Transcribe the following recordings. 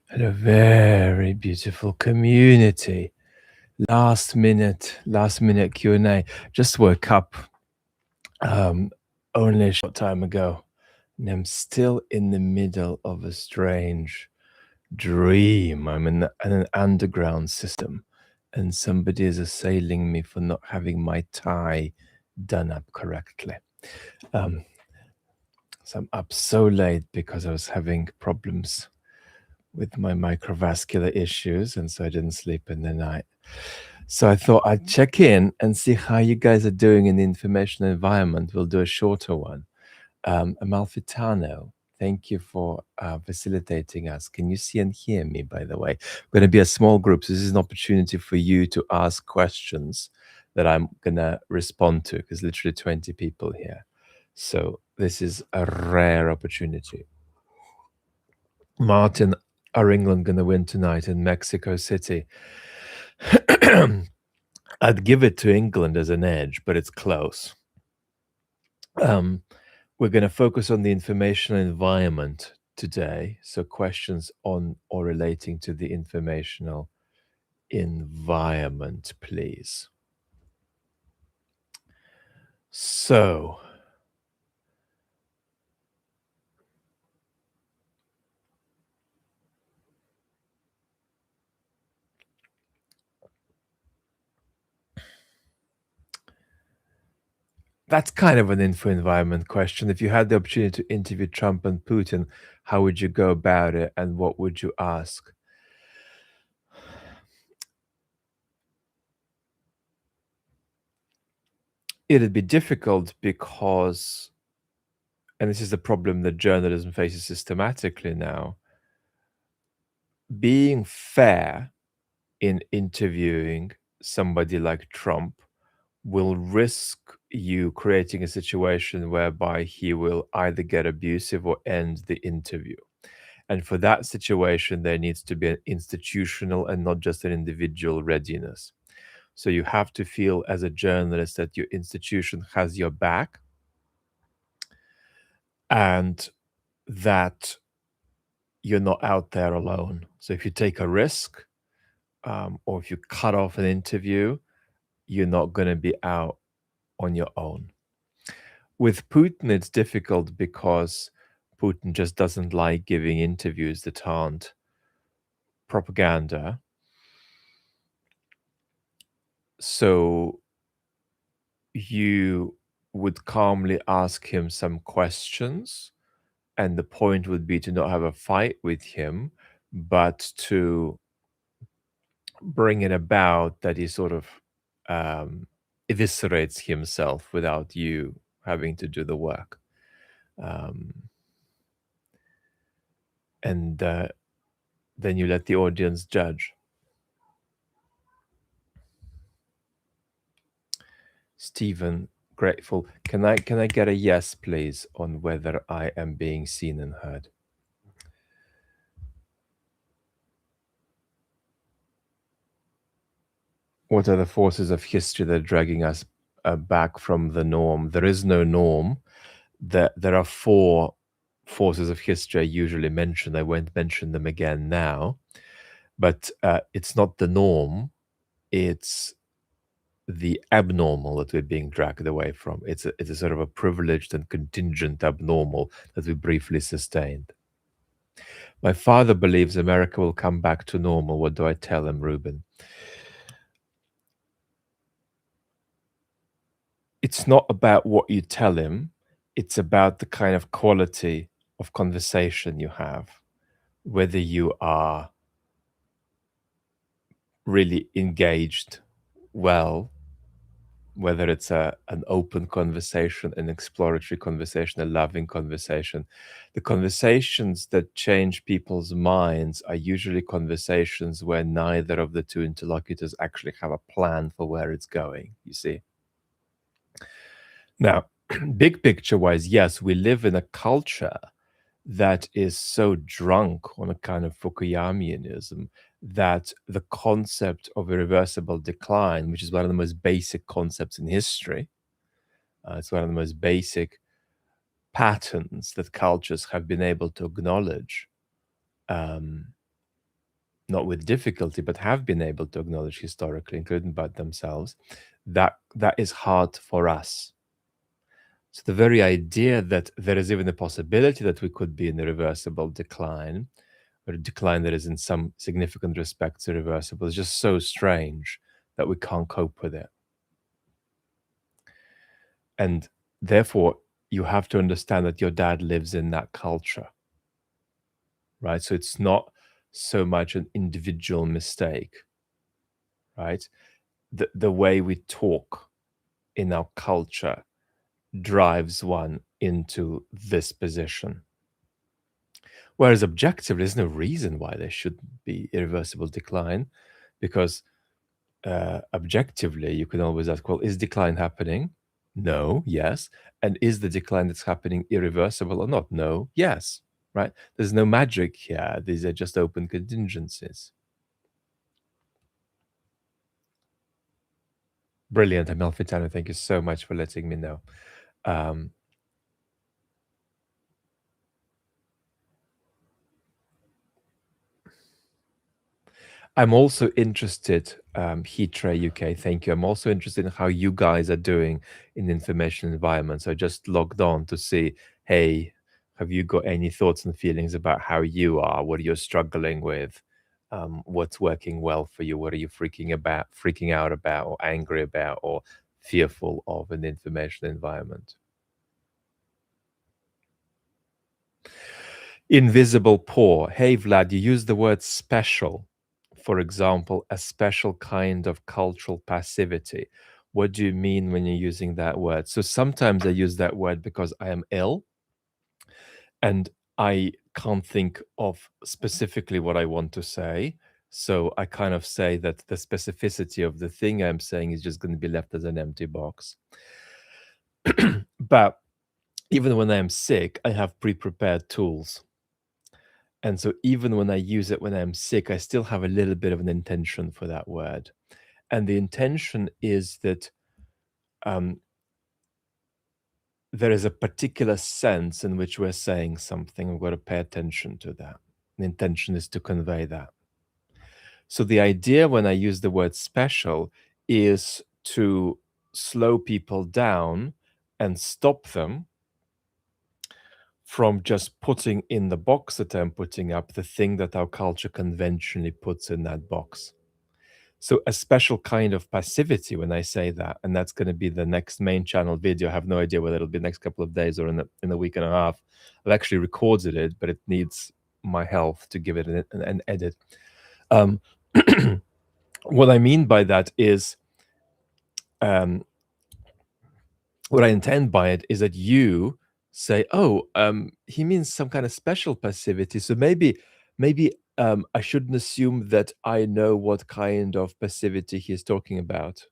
And a very beautiful community. Last minute Q&A. Just woke up only a short time ago, and I'm still in the middle of a strange dream. I'm in an underground system, and somebody is assailing me for not having my tie done up correctly. So I'm up so late because I was having problems with my microvascular issues, and so I didn't sleep in the night. So I thought I'd check in and see how you guys are doing in the information environment. We'll do a shorter one. Amalfitano, thank you for facilitating us. Can you see and hear me, by the way? We're going to be a small group, so this is an opportunity for you to ask questions that I'm going to respond to, because literally 20 people here. So this is a rare opportunity. Martin, are England going to win tonight in Mexico City? I'd give it to England as an edge, but it's close. We're going to focus on the informational environment today. So questions on or relating to the informational environment, please. So, that's kind of an info environment question. If you had the opportunity to interview Trump and Putin, how would you go about it and what would you ask? It'd be difficult because, and this is the problem that journalism faces systematically now, being fair in interviewing somebody like Trump will risk you creating a situation whereby he will either get abusive or end the interview. And for that situation, there needs to be an institutional and not just an individual readiness. So you have to feel as a journalist that your institution has your back and that you're not out there alone. So if you take a risk or if you cut off an interview, you're not going to be out on your own. With Putin, it's difficult because Putin just doesn't like giving interviews that aren't propaganda. So you would calmly ask him some questions, and the point would be to not have a fight with him, but to bring it about that he sort of eviscerates himself without you having to do the work. And then you let the audience judge. Stephen, grateful. Can I get a yes, please, on whether I am being seen and heard? What are the forces of history that are dragging us back from the norm? There is no norm. There are four forces of history I usually mention. I won't mention them again now. But it's not the norm. It's the abnormal that we're being dragged away from. It's a sort of a privileged and contingent abnormal that we briefly sustained. My father believes America will come back to normal. What do I tell him, Ruben? It's not about what you tell him. It's about the kind of quality of conversation you have, whether you are really engaged well, whether it's an open conversation, an exploratory conversation, a loving conversation. The conversations that change people's minds are usually conversations where neither of the two interlocutors actually have a plan for where it's going, you see. Now, big picture wise, yes, we live in a culture that is so drunk on a kind of Fukuyamianism that the concept of irreversible decline, which is one of the most basic concepts in history, it's one of the most basic patterns that cultures have been able to acknowledge, not with difficulty, but have been able to acknowledge historically, including by themselves, that is hard for us. So the very idea that there is even a possibility that we could be in a reversible decline, or a decline that is in some significant respects irreversible, is just so strange that we can't cope with it. And therefore, you have to understand that your dad lives in that culture, right? So it's not so much an individual mistake, right? The way we talk in our culture drives one into this position. Whereas objectively, there's no reason why there should be irreversible decline, because objectively, you can always ask, well, is decline happening? No, yes. And is the decline that's happening irreversible or not? No, yes, right? There's no magic here. These are just open contingencies. Brilliant, Amalfitano. Thank you so much for letting me know. Um, I'm also interested, Heatre UK, thank you. I'm also interested in how you guys are doing in the information environment. So I just logged on to see, hey, have you got any thoughts and feelings about how you are, what you're struggling with, what's working well for you, what are you freaking out about, or angry about, or fearful of in the information environment? Invisible poor. Hey, Vlad, you use the word special. For example, a special kind of cultural passivity. What do you mean when you're using that word? So sometimes I use that word because I am ill and I can't think of specifically what I want to say. So I kind of say that the specificity of the thing I'm saying is just going to be left as an empty box. But even when I'm sick, I have pre-prepared tools. And so even when I use it when I'm sick, I still have a little bit of an intention for that word. And the intention is that there is a particular sense in which we're saying something. We've got to pay attention to that. The intention is to convey that. So the idea when I use the word special is to slow people down and stop them from just putting in the box that I'm putting up the thing that our culture conventionally puts in that box. So a special kind of passivity when I say that, and that's going to be the next main channel video. I have no idea whether it'll be the next couple of days or in a week and a half. I've actually recorded it, but it needs my health to give it an edit. What I mean by that is, what I intend by it is that you say, "Oh, he means some kind of special passivity. So maybe I shouldn't assume that I know what kind of passivity he's talking about,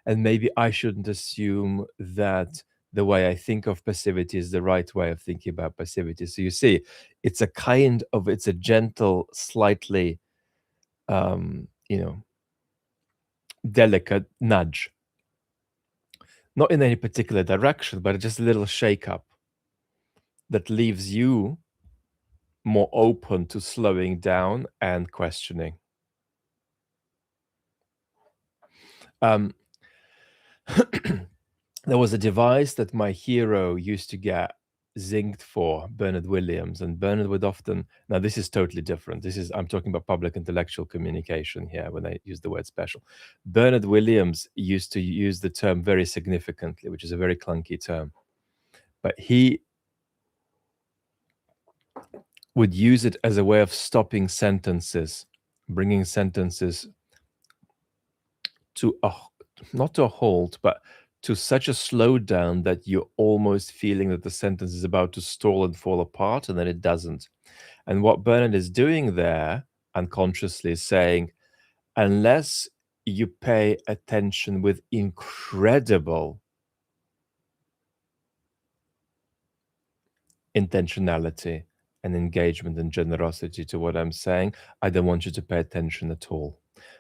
and maybe I shouldn't assume that the way I think of passivity is the right way of thinking about passivity." So you see, it's a gentle, slightly, you know, delicate nudge, not in any particular direction, but just a little shake up that leaves you more open to slowing down and questioning. Um, there was a device that my hero used to get zinged for, Bernard Williams, and Bernard would often, now this is totally different. I'm talking about public intellectual communication here when I use the word special. Bernard Williams used to use the term very significantly, which is a very clunky term, but he would use it as a way of stopping sentences, bringing sentences to not to a halt, but to such a slowdown that you're almost feeling that the sentence is about to stall and fall apart, and then it doesn't. And what Bernard is doing there unconsciously is saying, unless you pay attention with incredible intentionality and engagement and generosity to what I'm saying, I don't want you to pay attention at all.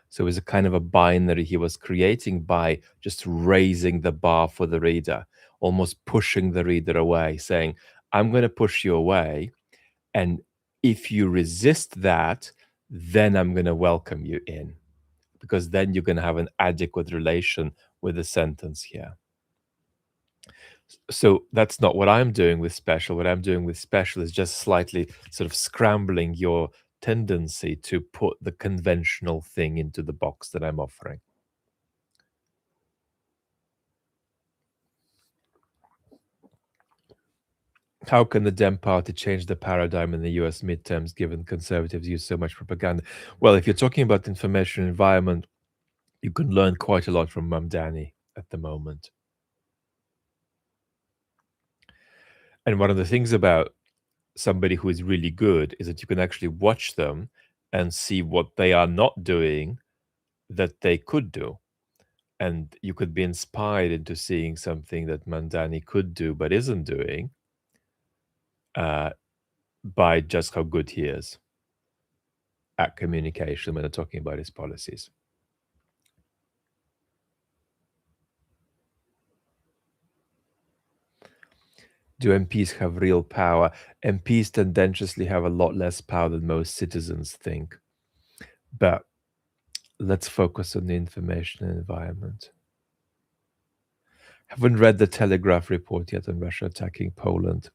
So it was a kind of a binary he was creating by just raising the bar for the reader, almost pushing the reader away, saying, I'm going to push you away. And if you resist that, then I'm going to welcome you in, because then you're going to have an adequate relation with the sentence here. So that's not what I'm doing with special. What I'm doing with special is just slightly sort of scrambling your tendency to put the conventional thing into the box that I'm offering. How can the Dem party change the paradigm in the US midterms given conservatives use so much propaganda? Well, if you're talking about information environment, you can learn quite a lot from Mamdani at the moment. And one of the things about somebody who is really good is that you can actually watch them and see what they are not doing that they could do. And you could be inspired into seeing something that Mandani could do but isn't doing by just how good he is at communication when they're talking about his policies. Do MPs have real power? MPs tendentiously have a lot less power than most citizens think. But let's focus on the information environment. Haven't read the Telegraph report yet on Russia attacking Poland.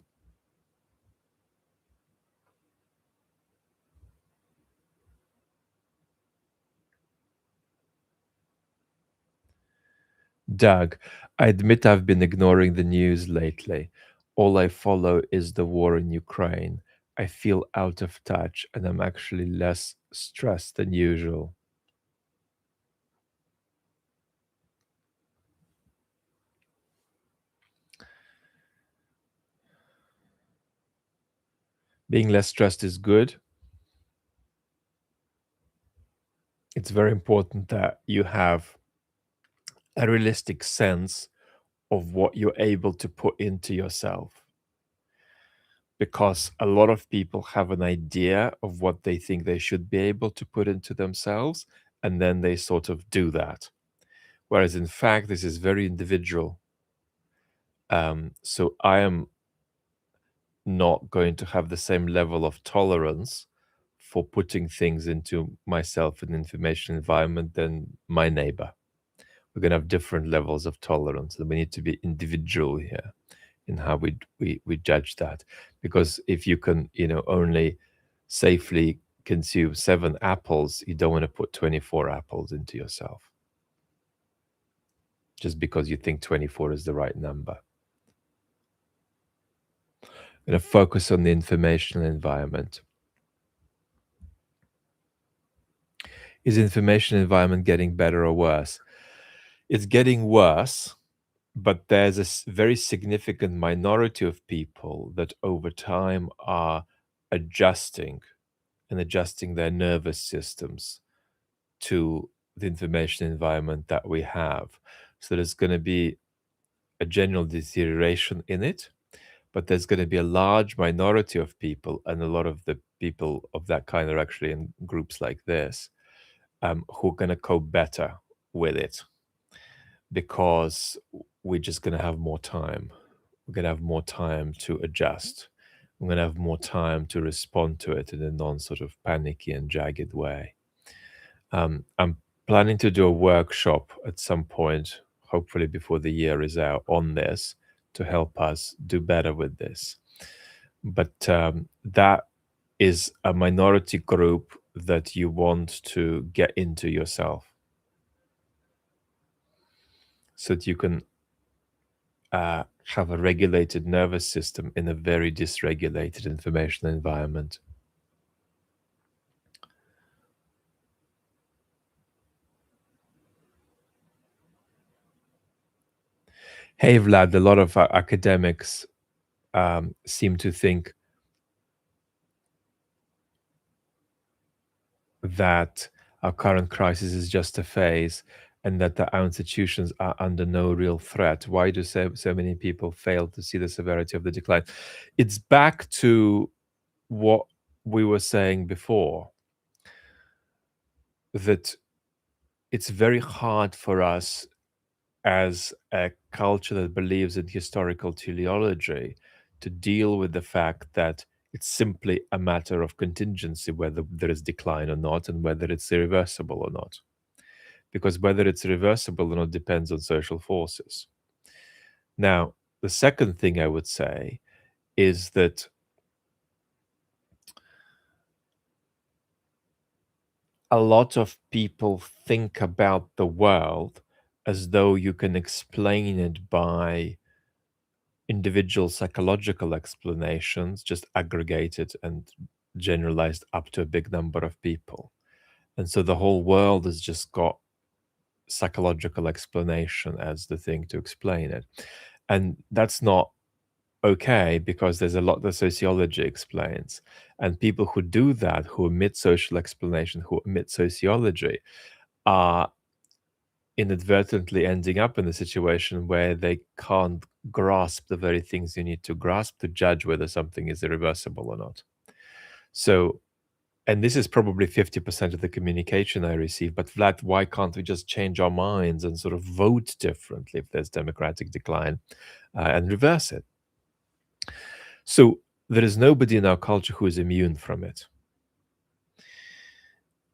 Doug, I admit I've been ignoring the news lately. All I follow is the war in Ukraine. I feel out of touch and I'm actually less stressed than usual. Being less stressed is good. It's very important that you have a realistic sense of what you're able to put into yourself. Because a lot of people have an idea of what they think they should be able to put into themselves, and then they sort of do that. Whereas in fact, this is very individual. So I am not going to have the same level of tolerance for putting things into myself in information environment than my neighbor. We're going to have different levels of tolerance, and we need to be individual here in how we judge that. Because if you can, only safely consume 7 apples, you don't want to put 24 apples into yourself just because you think 24 is the right number. I'm going to focus on the informational environment. Is information environment getting better or worse? It's getting worse, but there's a very significant minority of people that over time are adjusting their nervous systems to the information environment that we have. So there's going to be a general deterioration in it, but there's going to be a large minority of people, and a lot of the people of that kind are actually in groups like this, who are going to cope better with it because we're just going to have more time. We're going to have more time to adjust. We're going to have more time to respond to it in a non sort of panicky and jagged way. I'm planning to do a workshop at some point, hopefully before the year is out, on this to help us do better with this. But that is a minority group that you want to get into yourself so that you can have a regulated nervous system in a very dysregulated information environment. Hey, Vlad, a lot of academics seem to think that our current crisis is just a phase and that our institutions are under no real threat. Why do so many people fail to see the severity of the decline? It's back to what we were saying before, that it's very hard for us as a culture that believes in historical teleology to deal with the fact that It's simply a matter of contingency whether there is decline or not, and whether it's irreversible or not. Because whether it's reversible or not depends on social forces. Now, the second thing I would say is that a lot of people think about the world as though you can explain it by individual psychological explanations, just aggregated and generalized up to a big number of people. And so the whole world has just got psychological explanation as the thing to explain it. And that's not okay, because there's a lot that sociology explains. And people who do that, who omit social explanation, who omit sociology, are inadvertently ending up in a situation where they can't grasp the very things you need to grasp to judge whether something is irreversible or not. So, and this is probably 50% of the communication I receive, but Vlad, why can't we just change our minds and sort of vote differently if there's democratic decline and reverse it? So there is nobody in our culture who is immune from it,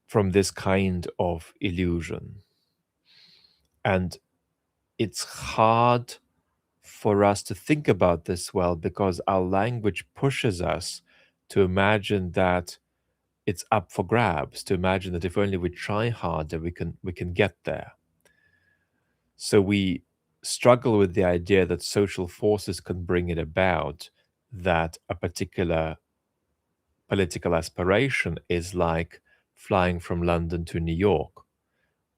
from this kind of illusion. And it's hard for us to think about this well, because our language pushes us to imagine that it's up for grabs, to imagine that if only we try harder, we can get there. So we struggle with the idea that social forces can bring it about, that a particular political aspiration is like flying from London to New York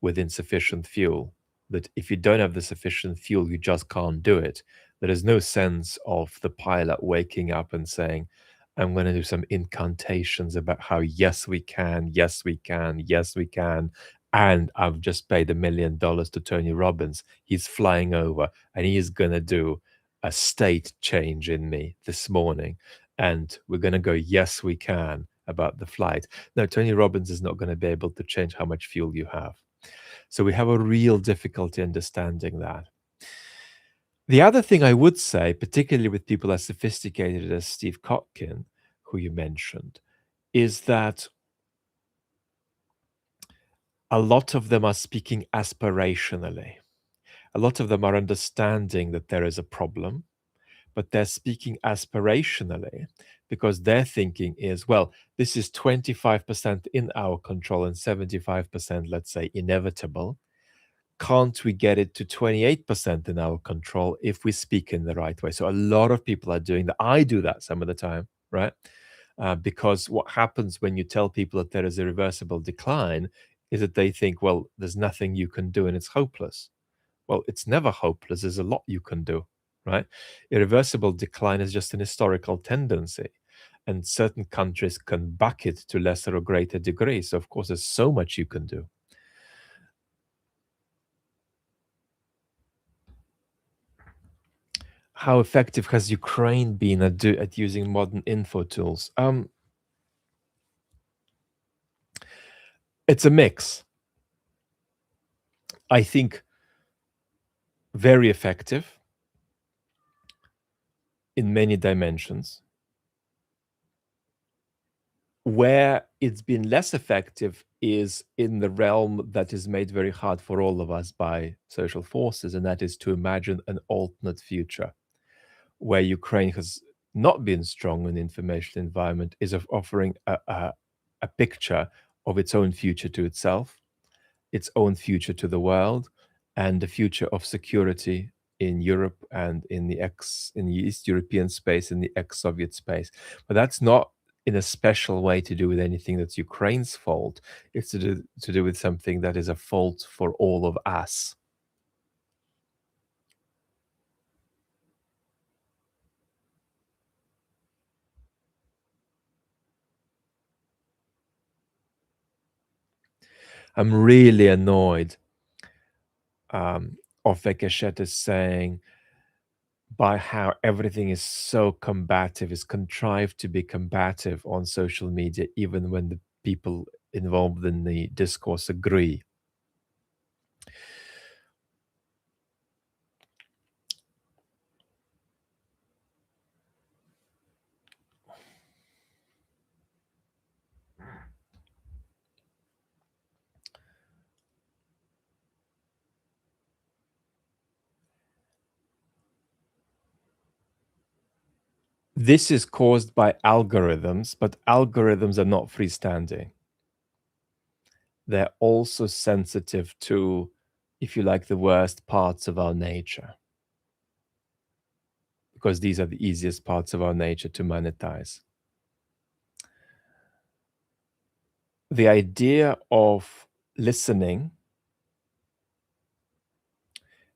with insufficient fuel. That if you don't have the sufficient fuel, you just can't do it. There is no sense of the pilot waking up and saying, I'm going to do some incantations about how, yes, we can, yes, we can, yes, we can. And I've just paid $1 million to Tony Robbins. He's flying over and he is going to do a state change in me this morning. And we're going to go, yes, we can, about the flight. No, Tony Robbins is not going to be able to change how much fuel you have. So we have a real difficulty understanding that. The other thing I would say, particularly with people as sophisticated as Steve Kotkin, who you mentioned, is that a lot of them are speaking aspirationally. A lot of them are understanding that there is a problem, but they're speaking aspirationally because their thinking is, well, this is 25% in our control and 75%, let's say, inevitable. Can't we get it to 28% in our control if we speak in the right way? So a lot of people are doing that. I do that some of the time, right? Because what happens when you tell people that there is a reversible decline is that they think, well, there's nothing you can do and it's hopeless. Well, it's never hopeless. There's a lot you can do, right? Irreversible decline is just an historical tendency, and certain countries can buck it to lesser or greater degrees. So, of course, there's so much you can do. How effective has Ukraine been at using modern info tools? It's a mix. I think very effective in many dimensions. Where it's been less effective is in the realm that is made very hard for all of us by social forces, and that is to imagine an alternate future where Ukraine has not been strong in the information environment, is of offering a picture of its own future to itself, its own future to the world, and the future of security in Europe and in the East European space, in the ex-Soviet space. But that's not in a special way to do with anything that's Ukraine's fault. It's to do with something that is a fault for all of us. I'm really annoyed of Vekeshet is saying by how everything is so combative, is contrived to be combative on social media, even when the people involved in the discourse agree. This is caused by algorithms, but algorithms are not freestanding. They're also sensitive to, if you like, the worst parts of our nature, because these are the easiest parts of our nature to monetize. The idea of listening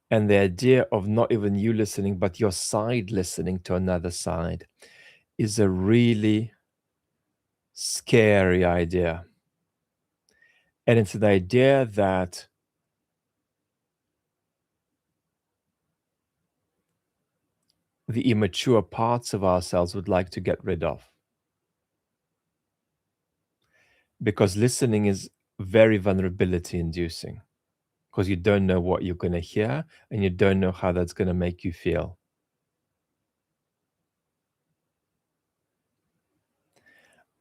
and the idea of not even you listening, but your side listening to another side is a really scary idea. And it's an idea that the immature parts of ourselves would like to get rid of. Because listening is very vulnerability inducing, because you don't know what you're going to hear and you don't know how that's going to make you feel.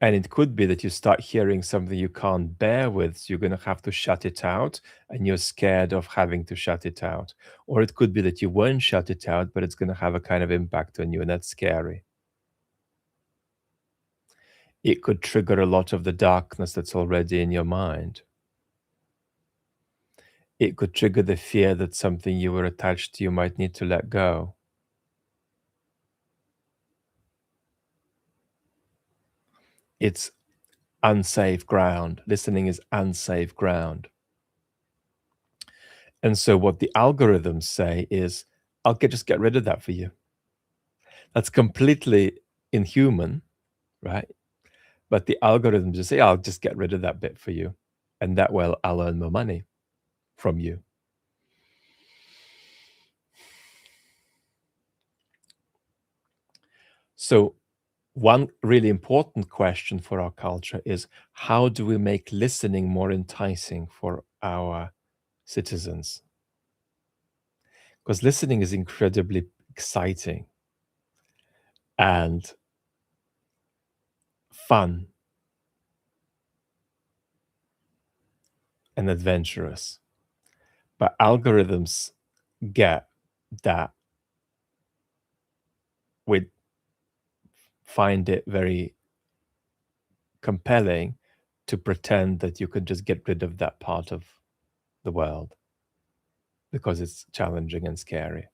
And it could be that you start hearing something you can't bear with, so you're going to have to shut it out, and you're scared of having to shut it out. Or it could be that you won't shut it out, but it's going to have a kind of impact on you, and that's scary. It could trigger a lot of the darkness that's already in your mind. It could trigger the fear that something you were attached to you might need to let go. It's unsafe ground. Listening is unsafe ground. And so what the algorithms say is, just get rid of that for you. That's completely inhuman, right? But the algorithms just say, I'll just get rid of that bit for you. And that way I'll earn more money from you. So one really important question for our culture is, how do we make listening more enticing for our citizens? Because listening is incredibly exciting and fun and adventurous. But algorithms get that we find it very compelling to pretend that you can just get rid of that part of the world because it's challenging and scary.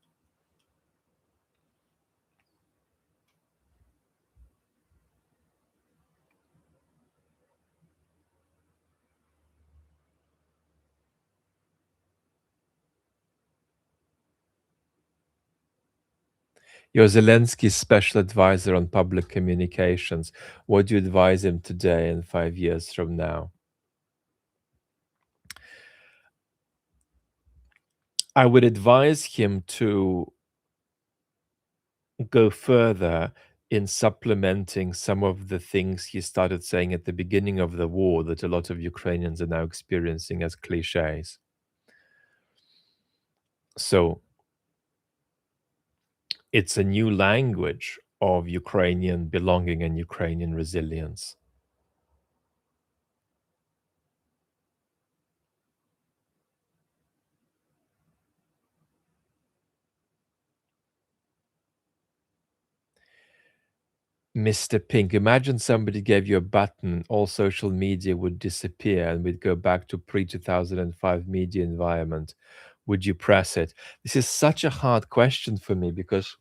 You're Zelensky's special advisor on public communications. What do you advise him today and 5 years from now? I would advise him to go further in supplementing some of the things he started saying at the beginning of the war that a lot of Ukrainians are now experiencing as cliches. So it's a new language of Ukrainian belonging and Ukrainian resilience. Mr. Pink, imagine somebody gave you a button, all social media would disappear and we'd go back to pre-2005 media environment. Would you press it? This is such a hard question for me because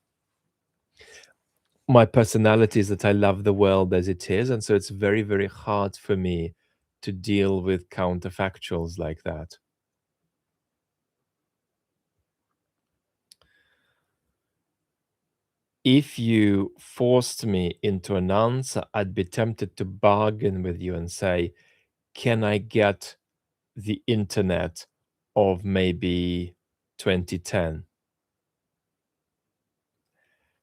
my personality is that I love the world as it is, and so it's very, very hard for me to deal with counterfactuals like that. If you forced me into an answer, I'd be tempted to bargain with you and say, can I get the internet of maybe 2010?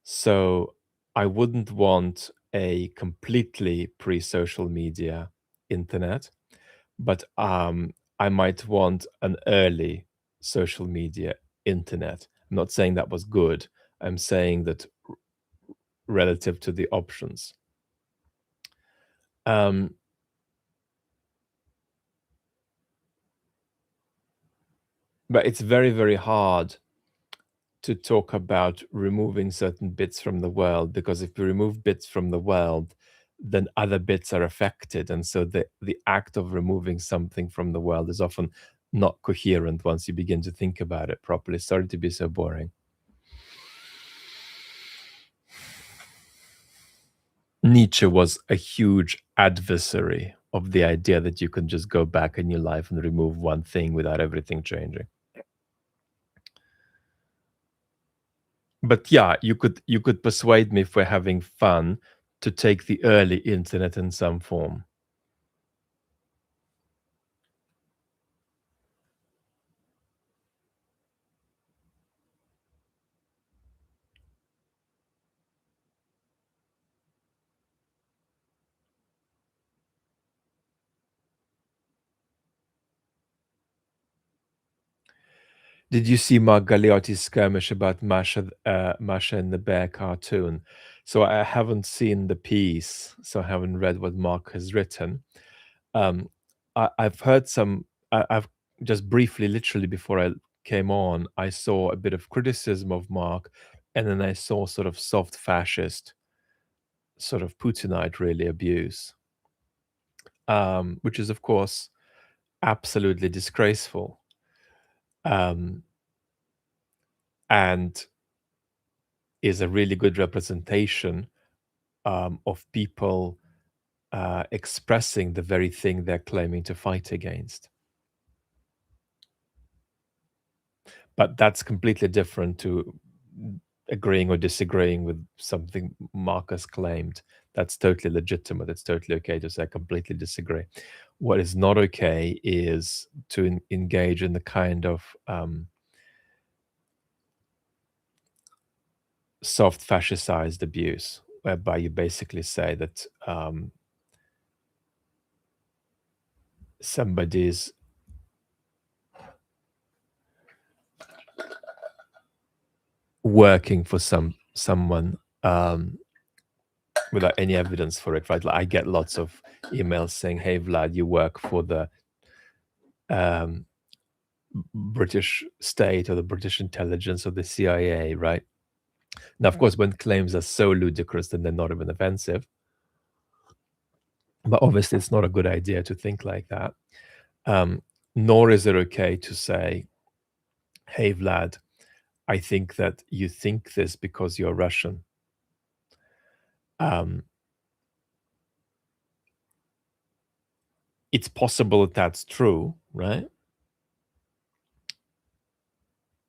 So I wouldn't want a completely pre-social media internet, but I might want an early social media internet. I'm not saying that was good. I'm saying that relative to the options. Um, but it's very, very hard to talk about removing certain bits from the world, because if you remove bits from the world, then other bits are affected. And so the act of removing something from the world is often not coherent once you begin to think about it properly. Sorry to be so boring. Nietzsche was a huge adversary of the idea that you can just go back in your life and remove one thing without everything changing. But yeah, you could persuade me, if we're having fun, to take the early internet in some form. Did you see Mark Galeotti's skirmish about Masha and the Bear cartoon? So I haven't seen the piece, so I haven't read what Mark has written. Um, I've heard some. I've just briefly, literally before I came on, I saw a bit of criticism of Mark, and then I saw sort of soft fascist, sort of Putinite, really abuse, which is of course absolutely disgraceful. Um, and is a really good representation of people expressing the very thing they're claiming to fight against. But that's completely different to agreeing or disagreeing with something Marcus claimed. That's totally legitimate. It's totally okay to say I completely disagree. What is not okay is to engage in the kind of soft fascicized abuse, whereby you basically say that somebody's working for someone without any evidence for it, right? Like I get lots of emails saying, "Hey, Vlad, you work for the British state or the British intelligence or the CIA," right? Now, of course, when claims are so ludicrous, then they're not even offensive. But obviously, it's not a good idea to think like that. Nor is it okay to say, "Hey, Vlad, I think that you think this because you're Russian." Um, it's possible that that's true, right?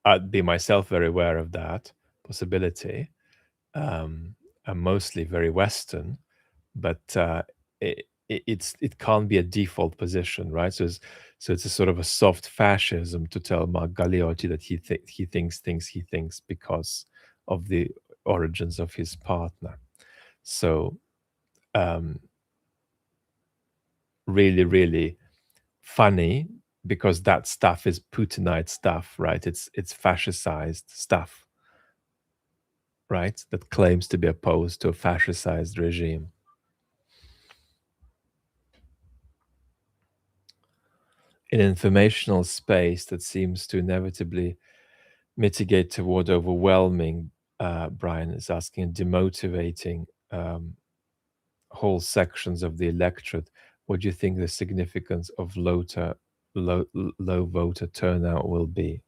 I'd be myself very aware of that possibility. I'm mostly very Western, but it can't be a default position, right? So it's a sort of a soft fascism to tell Mark Galeotti that he thinks things he thinks because of the origins of his partner. So um, really, really funny, because that stuff is Putinite stuff, right? It's fascicized stuff, right? That claims to be opposed to a fascicized regime. An informational space that seems to inevitably mitigate toward overwhelming, Brian is asking, demotivating whole sections of the electorate. What do you think the significance of low voter turnout will be?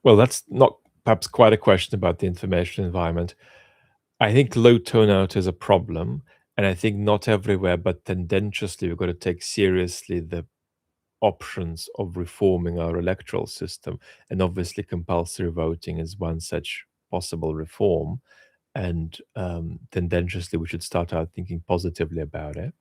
Well, that's not perhaps quite a question about the information environment. I think low turnout is a problem, and I think not everywhere, but tendentiously, we've got to take seriously the options of reforming our electoral system. And obviously, compulsory voting is one such possible reform. And tendentiously, we should start out thinking positively about it.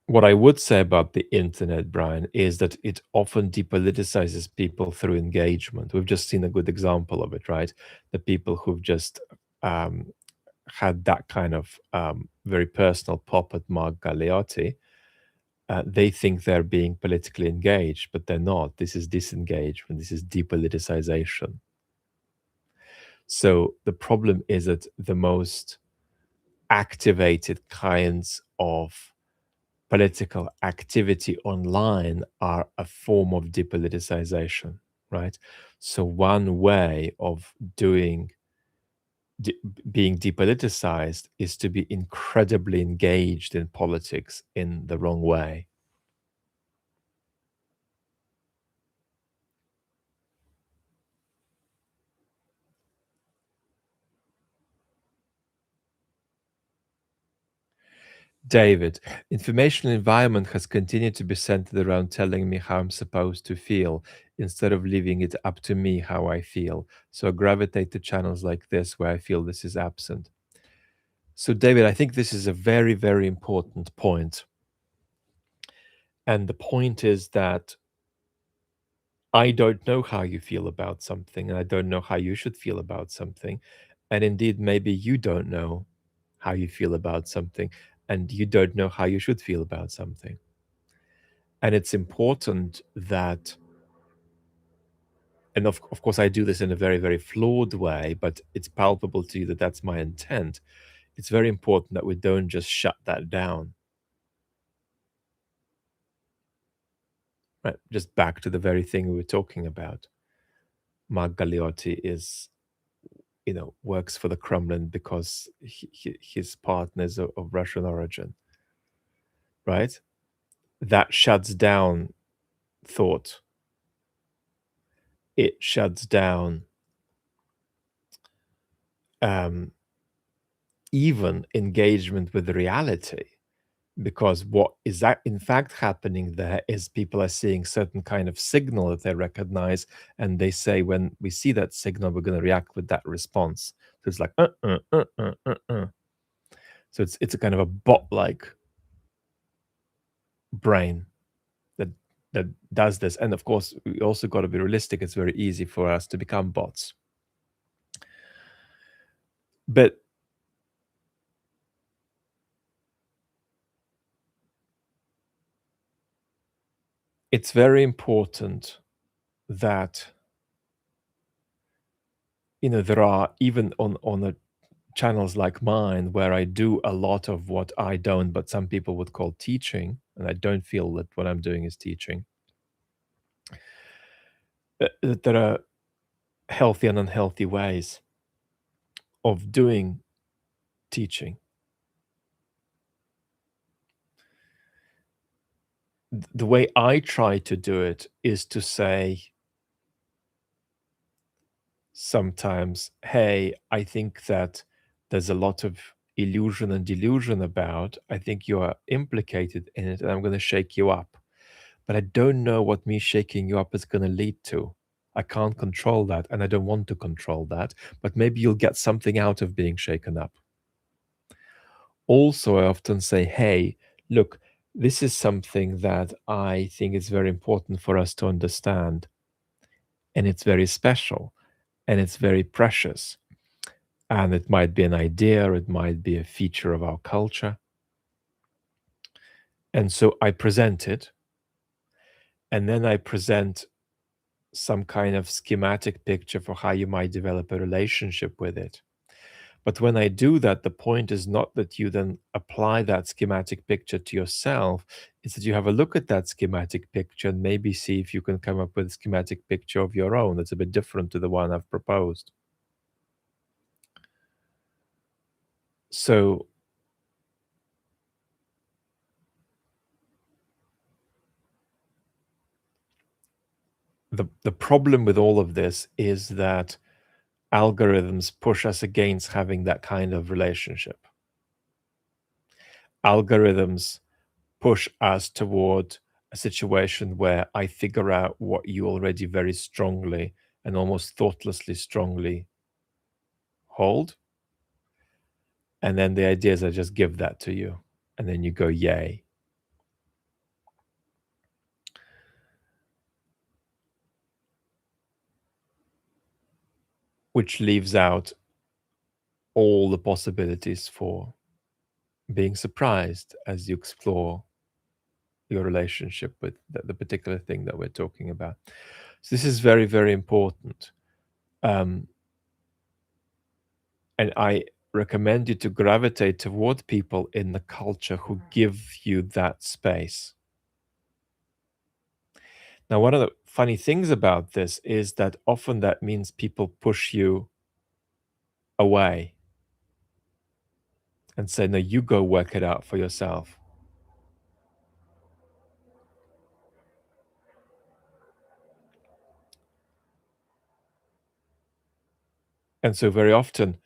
What I would say about the internet, Brian, is that it often depoliticizes people through engagement. We've just seen a good example of it, right? The people who've just um, had that kind of very personal pop at Mark Galeotti They think they're being politically engaged, but they're not. This is disengagement. This is depoliticization. So the problem is that the most activated kinds of political activity online are a form of depoliticization, right? So one way of being depoliticized is to be incredibly engaged in politics in the wrong way. David, information environment has continued to be centered around telling me how I'm supposed to feel instead of leaving it up to me how I feel. So I gravitate to channels like this where I feel this is absent. So, David, I think this is a very, very important point. And the point is that I don't know how you feel about something, and I don't know how you should feel about something. And indeed, maybe you don't know how you feel about something, and you don't know how you should feel about something. And it's important that, and of course, I do this in a very, very flawed way, but it's palpable to you that that's my intent. It's very important that we don't just shut that down. Right? Just back to the very thing we were talking about. Mark Galeotti is, works for the Kremlin because his partner is of Russian origin, right? That shuts down thought. It shuts down even engagement with reality, because what is that in fact happening there is people are seeing certain kind of signal that they recognize, and they say, when we see that signal, we're going to react with that response. So it's like so it's a kind of a bot-like brain that that does this. And of course, we also got to be realistic. It's very easy for us to become bots, but it's very important that there are, even on a channels like mine, where I do a lot of what I don't, but some people would call teaching, and I don't feel that what I'm doing is teaching. That there are healthy and unhealthy ways of doing teaching. The way I try to do it is to say sometimes, hey, I think that there's a lot of illusion and delusion about. I think you are implicated in it, and I'm going to shake you up. But I don't know what me shaking you up is going to lead to. I can't control that, and I don't want to control that. But maybe you'll get something out of being shaken up. Also, I often say, hey, look, this is something that I think is very important for us to understand. And it's very special, and it's very precious. And it might be an idea, it might be a feature of our culture. And so I present it, and then I present some kind of schematic picture for how you might develop a relationship with it. But when I do that, the point is not that you then apply that schematic picture to yourself. It's that you have a look at that schematic picture and maybe see if you can come up with a schematic picture of your own that's a bit different to the one I've proposed. So the problem with all of this is that algorithms push us against having that kind of relationship. Algorithms push us toward a situation where I figure out what you already very strongly and almost thoughtlessly strongly hold. And then the idea is I just give that to you. And then you go, yay. Which leaves out all the possibilities for being surprised as you explore your relationship with the particular thing that we're talking about. So this is very, very important. And I recommend you to gravitate toward people in the culture who give you that space. Now, one of the funny things about this is that often that means people push you away and say, no, you go work it out for yourself. And so very often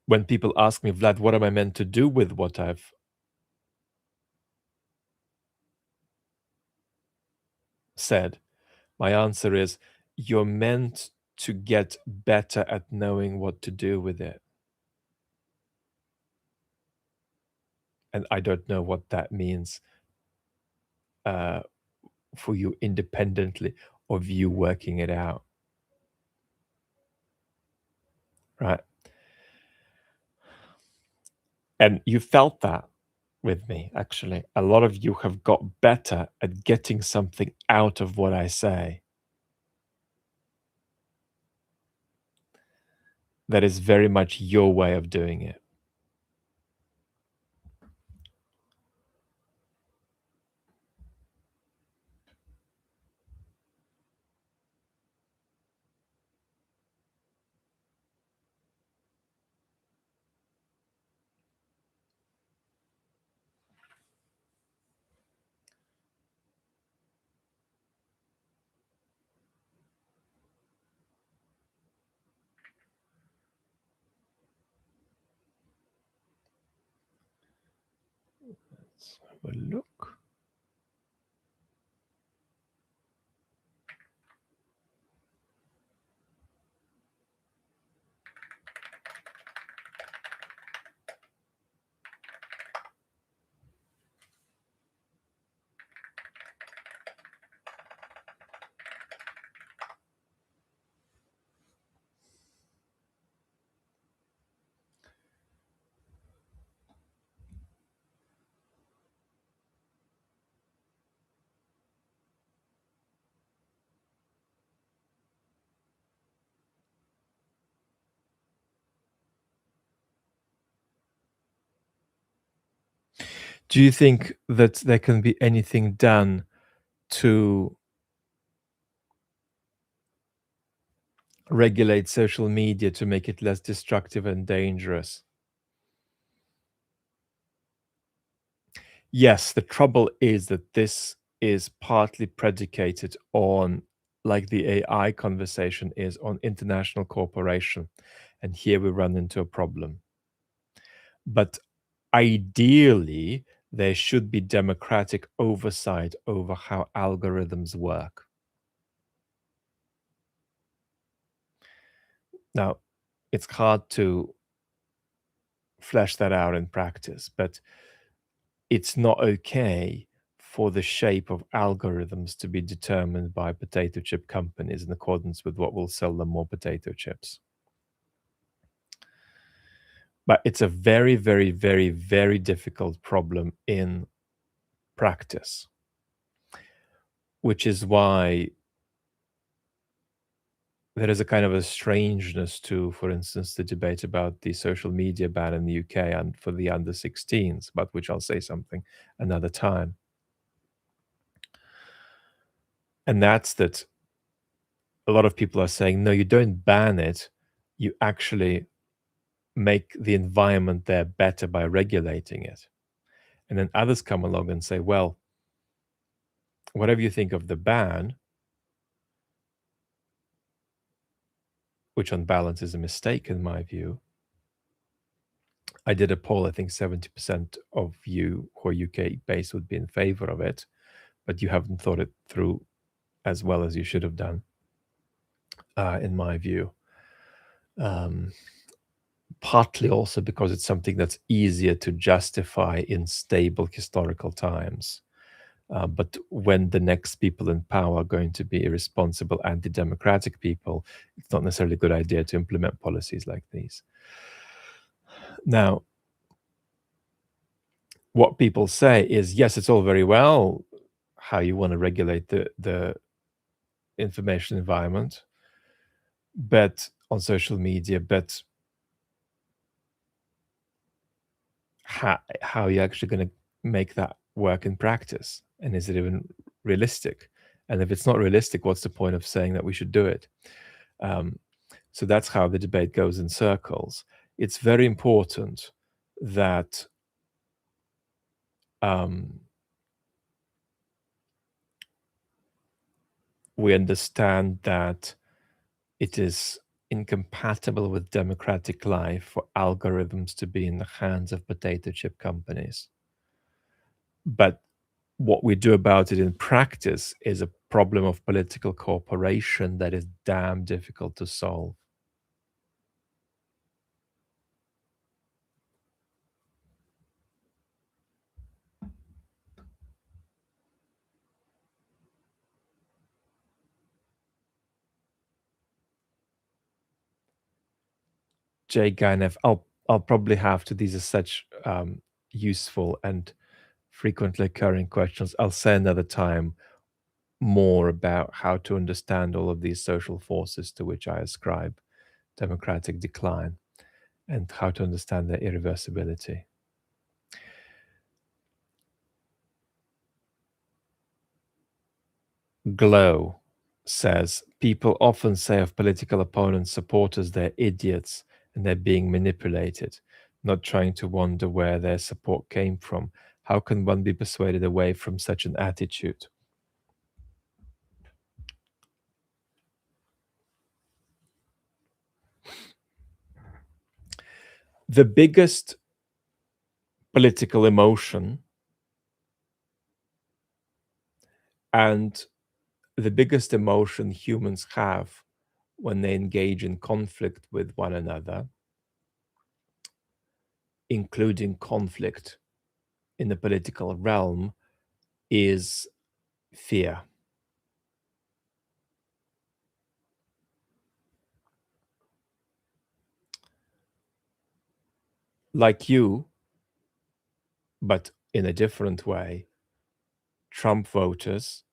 when people ask me, Vlad, what am I meant to do with what I've said? My answer is, you're meant to get better at knowing what to do with it. And I don't know what that means for you independently of you working it out. Right? And you felt that with me, actually. A lot of you have got better at getting something out of what I say. That is very much your way of doing it. Let's have a look. Do you think that there can be anything done to regulate social media to make it less destructive and dangerous? Yes, the trouble is that this is partly predicated on, like the AI conversation is, on international cooperation. And here we run into a problem. But ideally, there should be democratic oversight over how algorithms work. Now, it's hard to flesh that out in practice, but it's not okay for the shape of algorithms to be determined by potato chip companies in accordance with what will sell them more potato chips. But it's a very, very, very, very difficult problem in practice, which is why there is a kind of a strangeness to, for instance, the debate about the social media ban in the UK and for the under 16s, about which I'll say something another time. And that's that a lot of people are saying, no, you don't ban it, you actually make the environment there better by regulating it. And then others come along and say, well, whatever you think of the ban, which on balance is a mistake in my view, I did a poll, I think 70% of you who are UK based would be in favor of it, but you haven't thought it through as well as you should have done, in my view. Partly also because it's something that's easier to justify in stable historical times. But when the next people in power are going to be irresponsible, anti-democratic people, it's not necessarily a good idea to implement policies like these. Now, what people say is, yes, it's all very well how you want to regulate the information environment, but on social media, but how are you actually going to make that work in practice? And is it even realistic? And if it's not realistic, what's the point of saying that we should do it? Um, so that's how the debate goes in circles. It's very important that we understand that it is incompatible with democratic life for algorithms to be in the hands of potato chip companies. But what we do about it in practice is a problem of political cooperation that is damn difficult to solve. Jay Ganev, I'll probably have to. These are such useful and frequently occurring questions. I'll say another time more about how to understand all of these social forces to which I ascribe democratic decline and how to understand their irreversibility. Glow says people often say of political opponents, supporters, they're idiots and they're being manipulated, not trying to wonder where their support came from. How can one be persuaded away from such an attitude? The biggest political emotion and the biggest emotion humans have when they engage in conflict with one another, including conflict in the political realm, is fear. Like you, but in a different way, Trump voters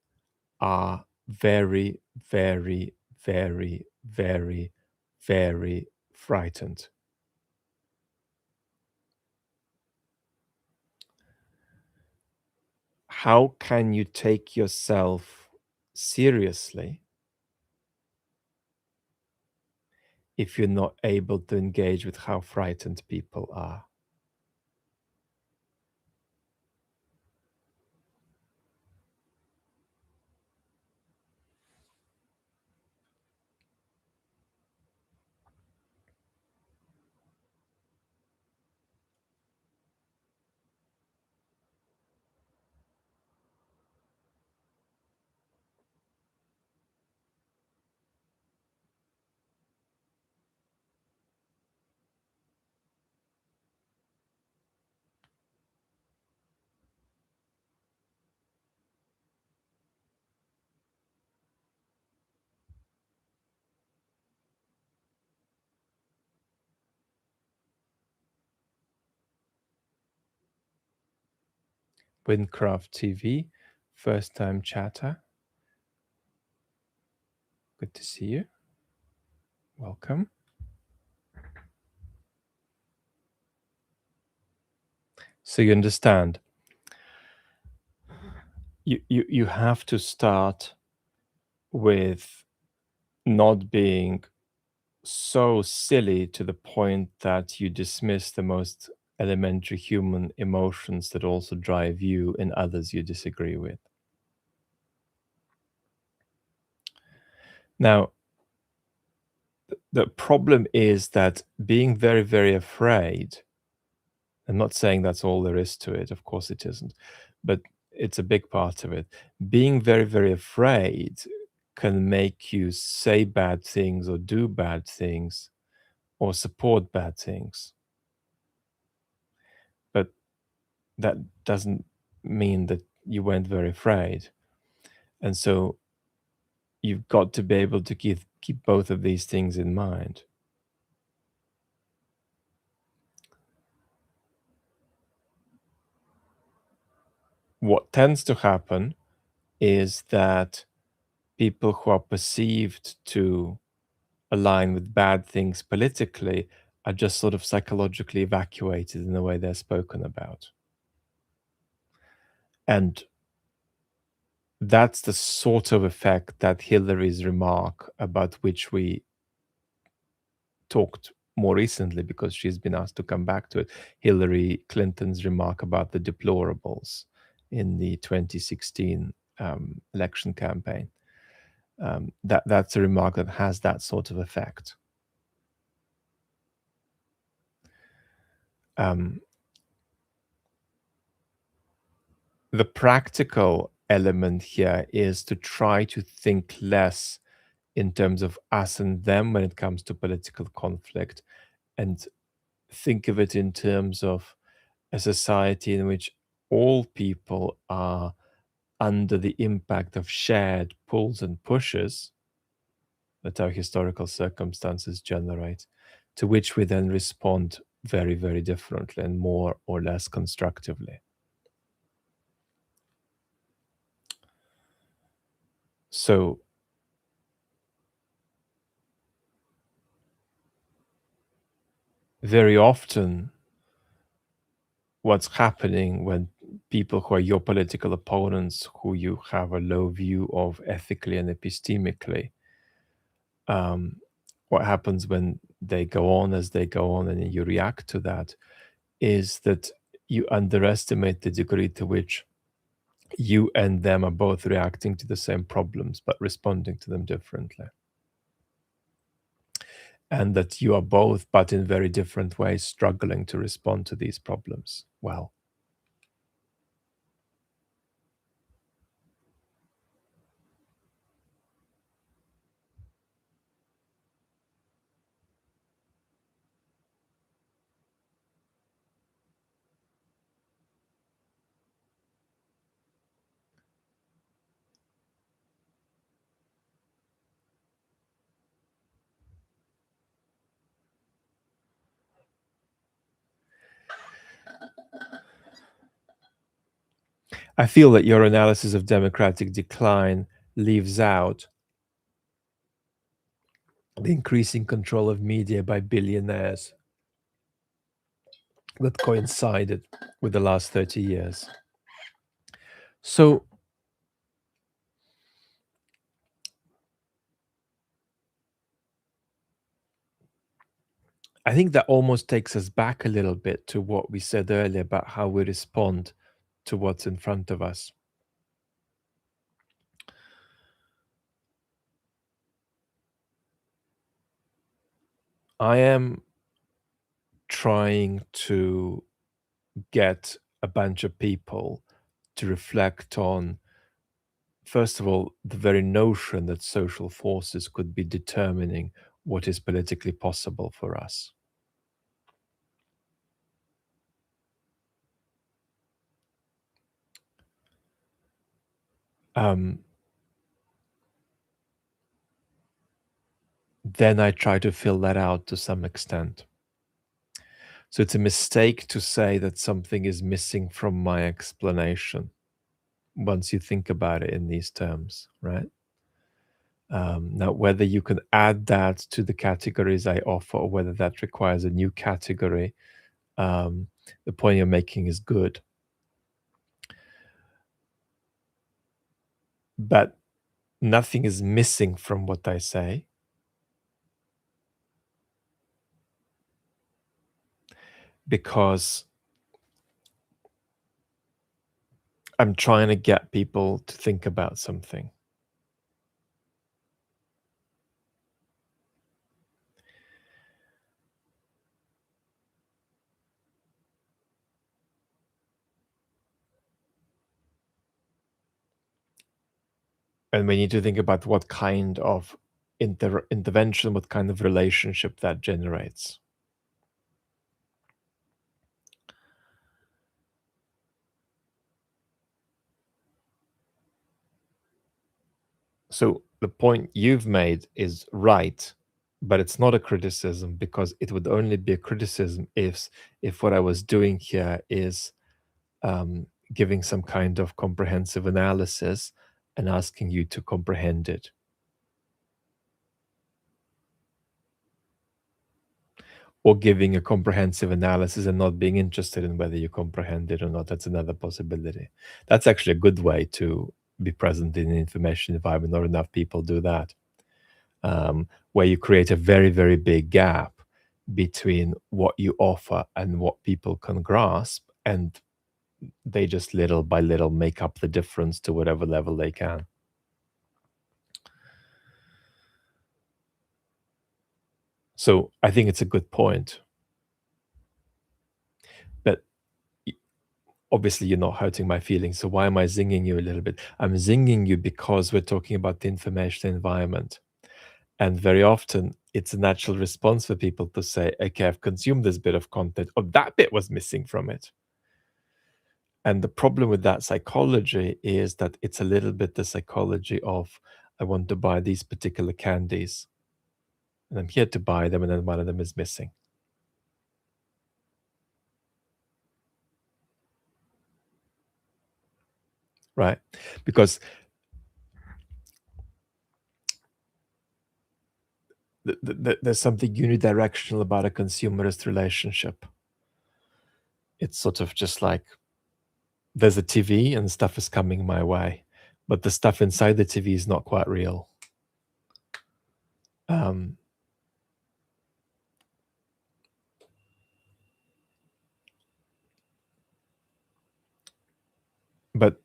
are very, very, very, very, very frightened. How can you take yourself seriously if you're not able to engage with how frightened people are? Windcraft TV, first time chatter. Good to see you. Welcome. So you understand, you have to start with not being so silly to the point that you dismiss the most elementary human emotions that also drive you and others you disagree with. Now, the problem is that being very, very afraid, I'm not saying that's all there is to it, of course it isn't, but it's a big part of it. Being very, very afraid can make you say bad things or do bad things or support bad things. But that doesn't mean that you weren't very afraid. And so you've got to be able to keep both of these things in mind. what tends to happen is that people who are perceived to align with bad things politically are just sort of psychologically evacuated in the way they're spoken about. And that's the sort of effect that Hillary's remark, about which we talked more recently because she's been asked to come back to it, Hillary Clinton's remark about the deplorables in the 2016 election campaign. That's a remark that has that sort of effect. The practical element here is to try to think less in terms of us and them when it comes to political conflict, and think of it in terms of a society in which all people are under the impact of shared pulls and pushes that our historical circumstances generate, to which we then respond very, very differently and more or less constructively. So very often what's happening when people who are your political opponents, who you have a low view of ethically and epistemically, what happens when they go on as they go on and you react to that is that you underestimate the degree to which you and them are both reacting to the same problems but responding to them differently. And that you are both, but in very different ways, struggling to respond to these problems well. I feel that your analysis of democratic decline leaves out the increasing control of media by billionaires that coincided with the last 30 years. So I think that almost takes us back a little bit to what we said earlier about how we respond to what's in front of us. I am trying to get a bunch of people to reflect on, first of all, the very notion that social forces could be determining what is politically possible for us. Then I try to fill that out to some extent. So it's a mistake to say that something is missing from my explanation once you think about it in these terms, right? Now, whether you can add that to the categories I offer or whether that requires a new category, the point you're making is good. But nothing is missing from what I say. Because I'm trying to get people to think about something. And we need to think about what kind of intervention, what kind of relationship that generates. So the point you've made is right, but it's not a criticism, because it would only be a criticism if what I was doing here is giving some kind of comprehensive analysis and asking you to comprehend it. Or giving a comprehensive analysis and not being interested in whether you comprehend it or not. That's another possibility. That's actually a good way to be present in an information environment. Not enough people do that. Where you create a very, very big gap between what you offer and what people can grasp, and they just little by little make up the difference to whatever level they can. So I think it's a good point. But obviously, you're not hurting my feelings. So why am I zinging you a little bit? I'm zinging you because we're talking about the information environment. And very often, it's a natural response for people to say, okay, I've consumed this bit of content, or that bit was missing from it. And the problem with that psychology is that it's a little bit the psychology of, I want to buy these particular candies, and I'm here to buy them, and then one of them is missing. Right? Because there's something unidirectional about a consumerist relationship. It's sort of just like there's a TV and stuff is coming my way, but the stuff inside the TV is not quite real. But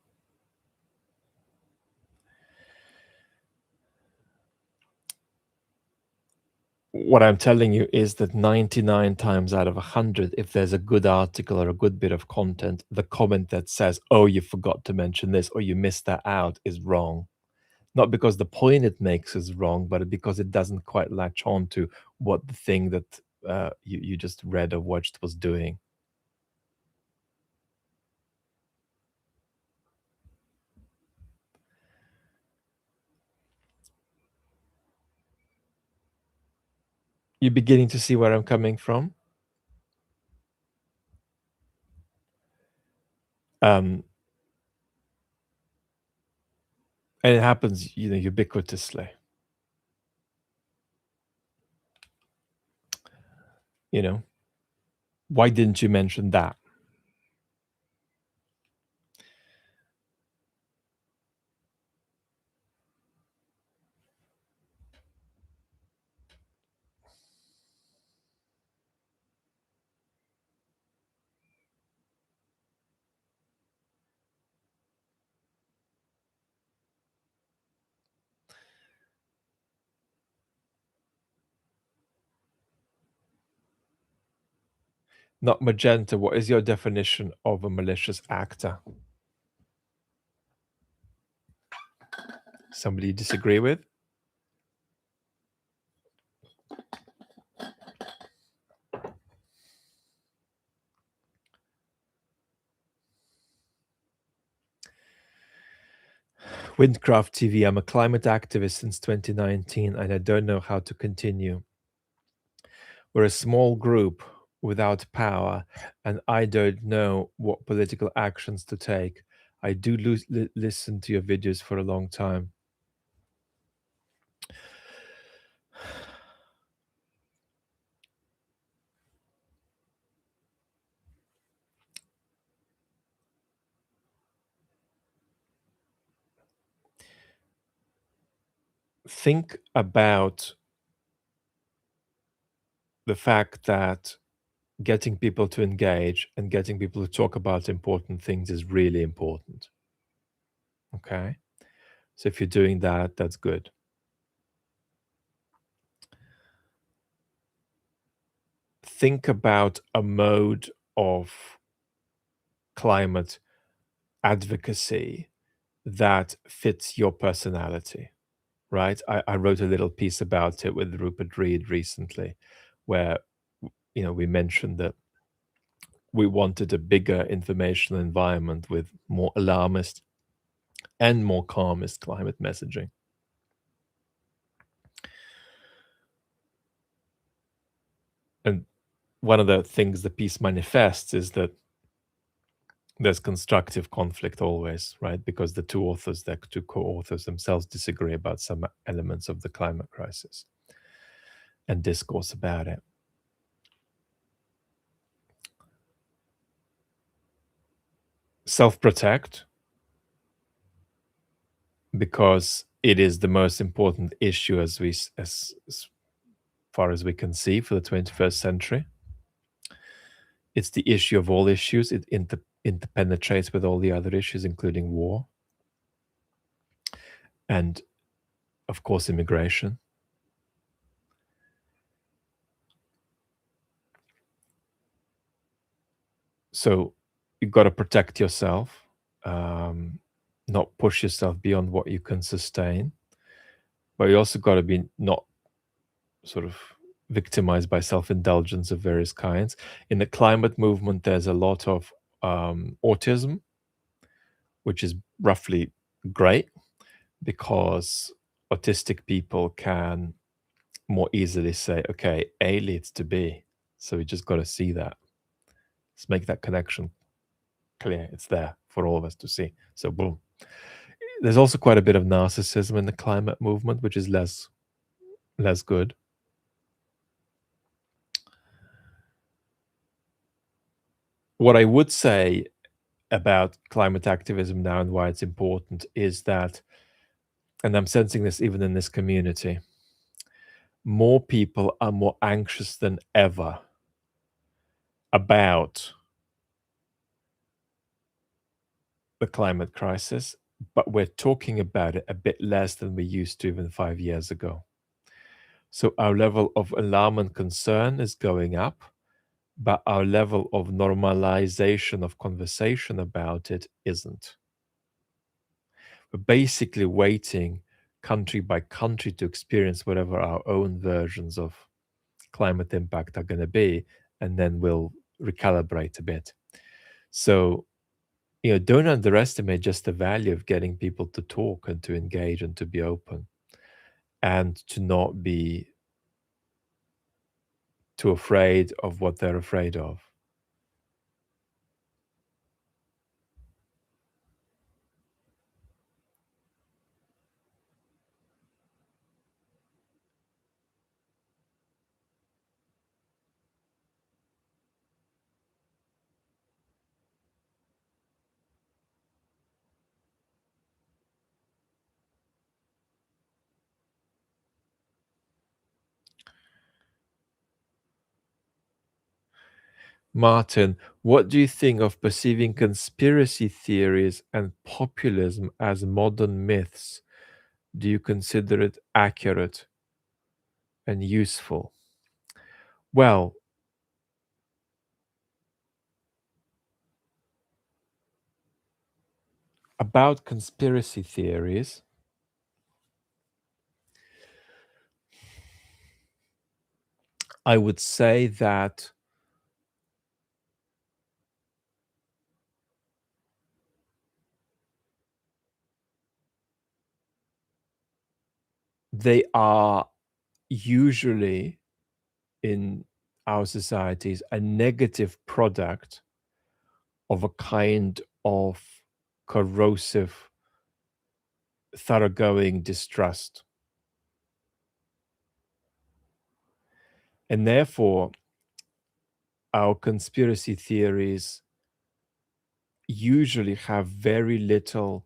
what I'm telling you is that 99 times out of 100, if there's a good article or a good bit of content, the comment that says, oh, you forgot to mention this or you missed that out is wrong. Not because the point it makes is wrong, but because it doesn't quite latch on to what the thing that you just read or watched was doing. You're beginning to see where I'm coming from? And it happens, ubiquitously. Why didn't you mention that? Not magenta. What is your definition of a malicious actor? Somebody you disagree with? Windcraft TV. I'm a climate activist since 2019 and I don't know how to continue. We're a small group without power and I don't know what political actions to take. I do listen to your videos for a long time. Think about the fact that getting people to engage and getting people to talk about important things is really important. Okay? So if you're doing that, that's good. Think about a mode of climate advocacy that fits your personality, right? I wrote a little piece about it with Rupert Reed recently, where we mentioned that we wanted a bigger informational environment with more alarmist and more calmist climate messaging. And one of the things the piece manifests is that there's constructive conflict always, right? Because the two co-authors themselves disagree about some elements of the climate crisis and discourse about it. Self-protect, because it is the most important issue as far as we can see for the 21st century. It's the issue of all issues. It interpenetrates with all the other issues, including war and, of course, immigration. So you've got to protect yourself, not push yourself beyond what you can sustain, but you also got to be not sort of victimized by self-indulgence of various kinds. In the climate movement, there's a lot of autism, which is roughly great because autistic people can more easily say, okay, A leads to B. So we just got to see that. Let's make that connection clear. It's there for all of us to see. So boom. There's also quite a bit of narcissism in the climate movement, which is less good. What I would say about climate activism now and why it's important is that, and I'm sensing this even in this community, more people are more anxious than ever about the climate crisis, but we're talking about it a bit less than we used to even 5 years ago. So our level of alarm and concern is going up, but our level of normalization of conversation about it isn't. We're basically waiting country by country to experience whatever our own versions of climate impact are going to be, and then we'll recalibrate a bit. So, don't underestimate just the value of getting people to talk and to engage and to be open and to not be too afraid of what they're afraid of. Martin, what do you think of perceiving conspiracy theories and populism as modern myths? Do you consider it accurate and useful? Well, about conspiracy theories, I would say that they are usually in our societies a negative product of a kind of corrosive, thoroughgoing distrust. And therefore, our conspiracy theories usually have very little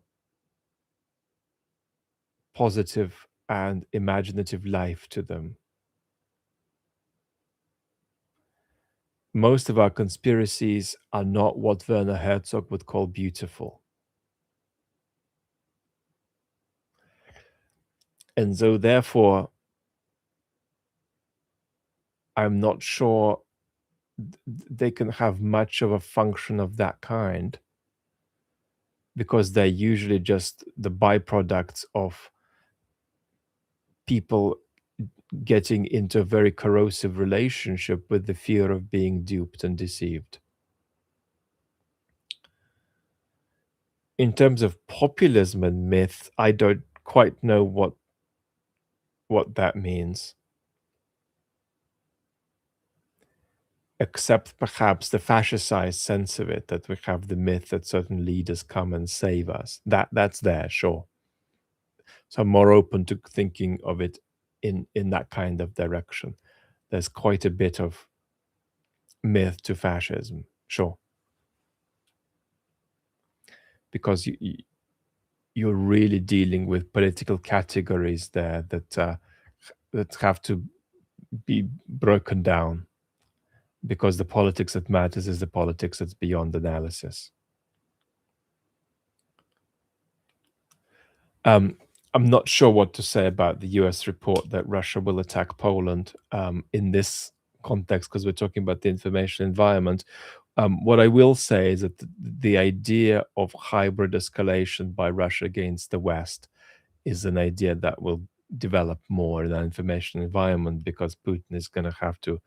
positive and imaginative life to them. Most of our conspiracies are not what Werner Herzog would call beautiful. And so, therefore, I'm not sure they can have much of a function of that kind because they're usually just the byproducts of people getting into a very corrosive relationship with the fear of being duped and deceived. In terms of populism and myth, I don't quite know what that means. except perhaps the fascistized sense of it, that we have the myth that certain leaders come and save us. That's there, sure. So I'm more open to thinking of it in that kind of direction. There's quite a bit of myth to fascism, sure, because you're really dealing with political categories there that have to be broken down, because the politics that matters is the politics that's beyond analysis. I'm not sure what to say about the US report that Russia will attack Poland in this context, because we're talking about the information environment. What I will say is that the idea of hybrid escalation by Russia against the West is an idea that will develop more in the information environment, because Putin is going to have to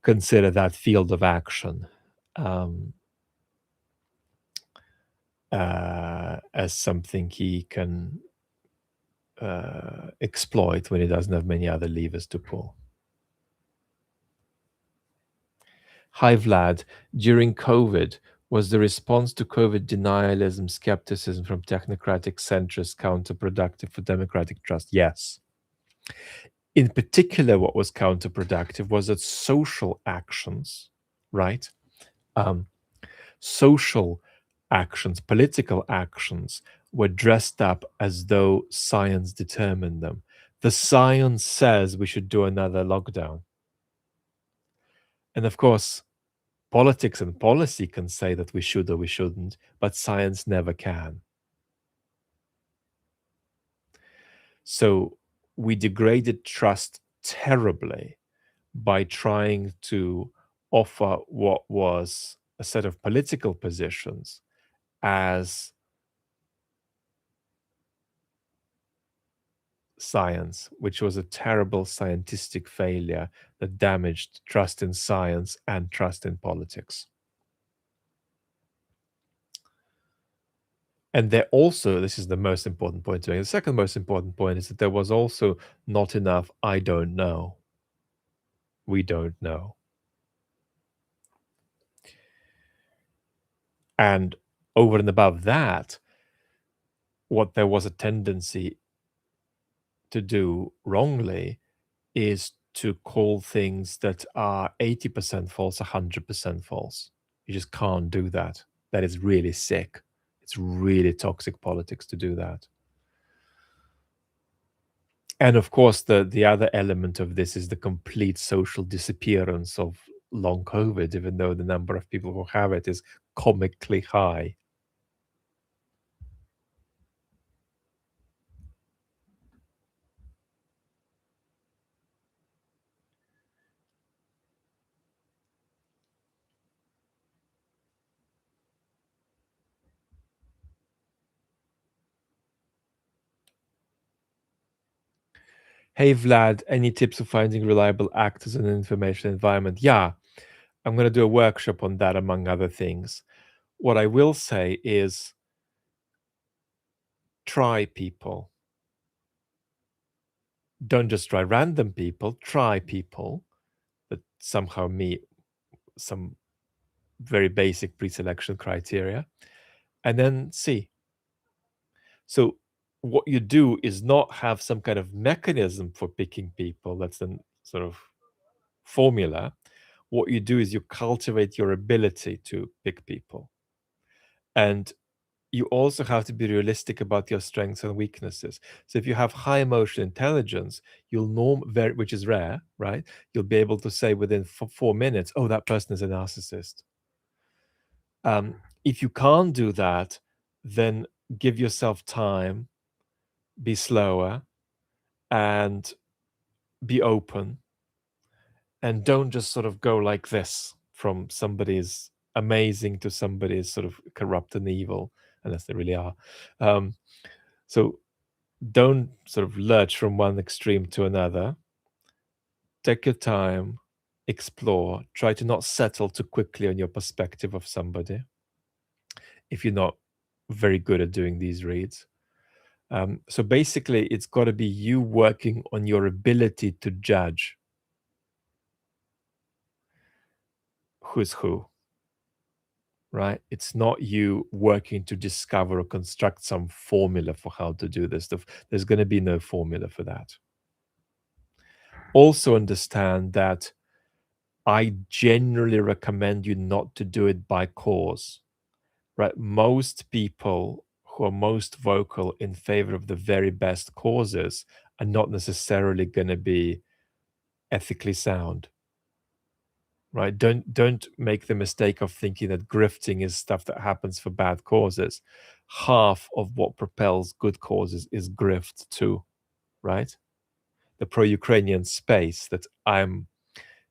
consider that field of action um, as something he can exploit when he doesn't have many other levers to pull. Hi, Vlad. During COVID, was the response to COVID denialism, skepticism from technocratic centrists counterproductive for democratic trust? Yes. In particular, what was counterproductive was that social actions, right? Um, social actions, political actions, were dressed up as though science determined them. The science says we should do another lockdown. And of course, politics and policy can say that we should or we shouldn't, but science never can. So we degraded trust terribly by trying to offer what was a set of political positions as science, which was a terrible scientific failure that damaged trust in science and trust in politics. And there also, this is the most important point to make. The second most important point is that there was also not enough I don't know. We don't know. And over and above that, what there was a tendency to do wrongly is to call things that are 80% false 100% false. You just can't do that. That is really sick. It's really toxic politics to do that. And of course, the other element of this is the complete social disappearance of long COVID, even though the number of people who have it is comically high. Hey Vlad, any tips for finding reliable actors in an information environment? Yeah, I'm going to do a workshop on that, among other things. What I will say is try people. Don't just try random people, try people that somehow meet some very basic pre-selection criteria, and then see. So what you do is not have some kind of mechanism for picking people, that's the sort of formula. What you do is you cultivate your ability to pick people. And you also have to be realistic about your strengths and weaknesses. So if you have high emotional intelligence, you'll which is rare, right? You'll be able to say within 4 minutes, oh, that person is a narcissist. If you can't do that, then give yourself time, be slower, and be open. And don't just sort of go like this from somebody's amazing to somebody's sort of corrupt and evil, unless they really are. So don't sort of lurch from one extreme to another. Take your time, explore, try to not settle too quickly on your perspective of somebody if you're not very good at doing these reads. So basically, it's got to be you working on your ability to judge. who's who, right? It's not you working to discover or construct some formula for how to do this stuff. There's going to be no formula for that. Also understand that I generally recommend you not to do it by cause, right? Most people who are most vocal in favor of the very best causes are not necessarily going to be ethically sound, right? Don't make the mistake of thinking that grifting is stuff that happens for bad causes. Half of what propels good causes is grift too, right? The pro-Ukrainian space that I'm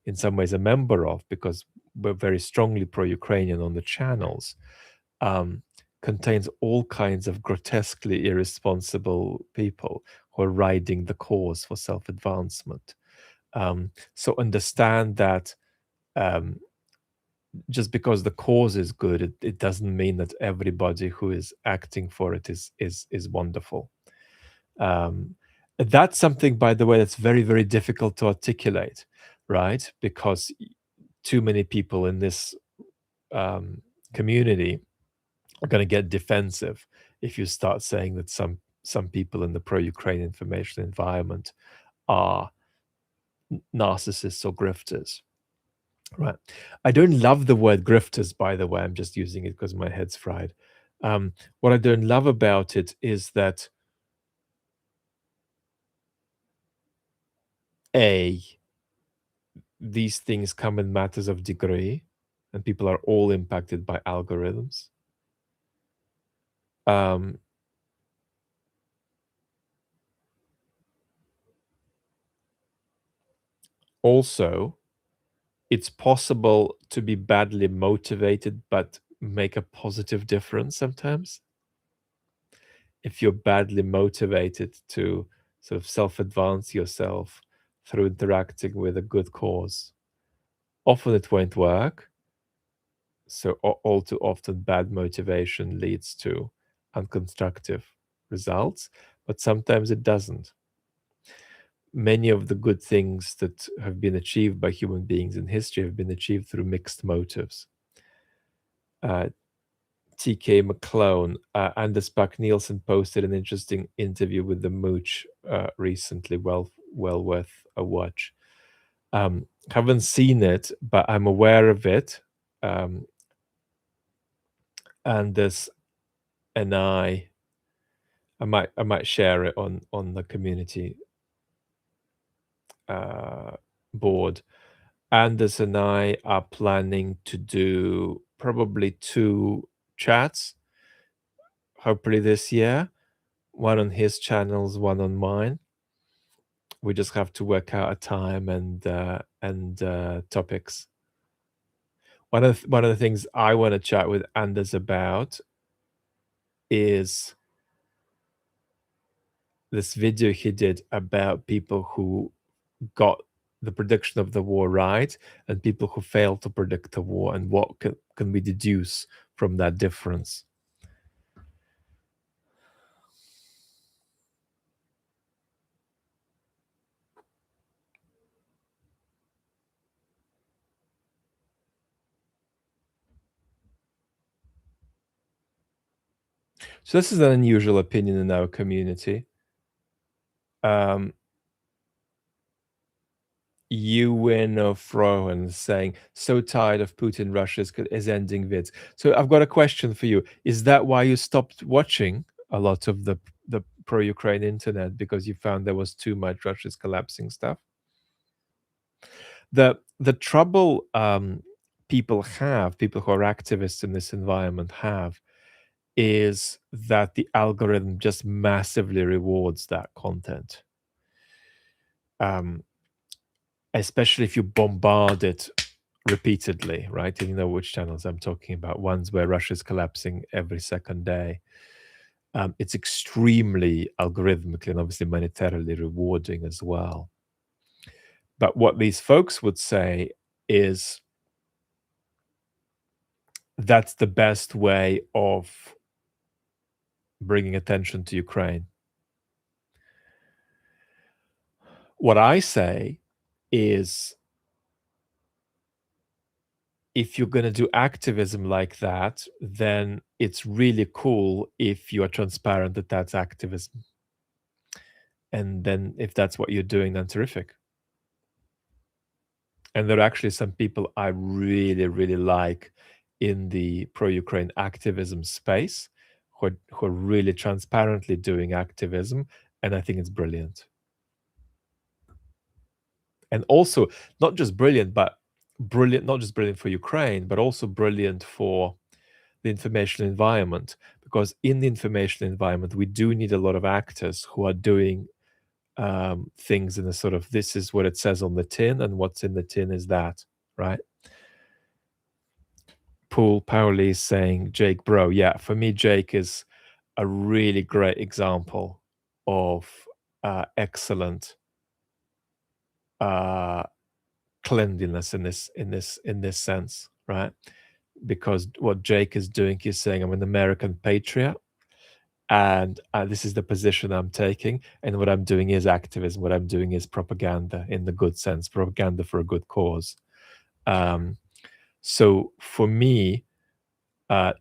in some ways a member of, because we're very strongly pro-Ukrainian on the channels, contains all kinds of grotesquely irresponsible people who are riding the cause for self-advancement. So understand that just because the cause is good, it doesn't mean that everybody who is acting for it is wonderful. That's something, by the way, that's very, very difficult to articulate, right? Because too many people in this community are going to get defensive if you start saying that some people in the pro-Ukraine information environment are narcissists or grifters. Right. I don't love the word grifters, by the way. I'm just using it because my head's fried. What I don't love about it is that A, these things come in matters of degree, and people are all impacted by algorithms. Also, it's possible to be badly motivated but make a positive difference sometimes. If you're badly motivated to sort of self-advance yourself through interacting with a good cause, often it won't work. So all too often, bad motivation leads to unconstructive results, but sometimes it doesn't. Many of the good things that have been achieved by human beings in history have been achieved through mixed motives. TK McClone, Anders Puck Nielsen posted an interesting interview with the Mooch recently, well worth a watch. Haven't seen it, but I'm aware of it. Anders and I might share it on the community board. Anders and I are planning to do probably 2 chats, hopefully this year. One on his channels, one on mine. We just have to work out a time and topics. One of the things I want to chat with Anders about is this video he did about people who got the prediction of the war right and people who failed to predict the war, and what can we deduce from that difference. So this is an unusual opinion in our community. Ewan of Rowan saying, so tired of Putin, Russia is ending vids. So I've got a question for you. Is that why you stopped watching a lot of the pro-Ukraine internet, because you found there was too much Russia's collapsing stuff? The trouble people who are activists in this environment have, is that the algorithm just massively rewards that content. Especially if you bombard it repeatedly, right? And you know which channels I'm talking about, ones where Russia's collapsing every second day. It's extremely algorithmically and obviously monetarily rewarding as well. But what these folks would say is that's the best way of bringing attention to Ukraine. What I say is, if you're going to do activism like that, then it's really cool if you are transparent that that's activism. And then if that's what you're doing, then terrific. And there are actually some people I really, really like in the pro-Ukraine activism space who are really transparently doing activism, and I think it's brilliant. And also, not just brilliant, but brilliant, not just brilliant for Ukraine, but also brilliant for the information environment. Because in the information environment, we do need a lot of actors who are doing things in a sort of this is what it says on the tin, and what's in the tin is that, right? Paul Powley is saying Jake Broe. Yeah, for me, Jake is a really great example of excellent uh, cleanliness in this sense, right? Because what Jake is doing, he's saying, I'm an American patriot, and this is the position I'm taking, and what I'm doing is activism. What I'm doing is propaganda in the good sense, propaganda for a good cause. So for me,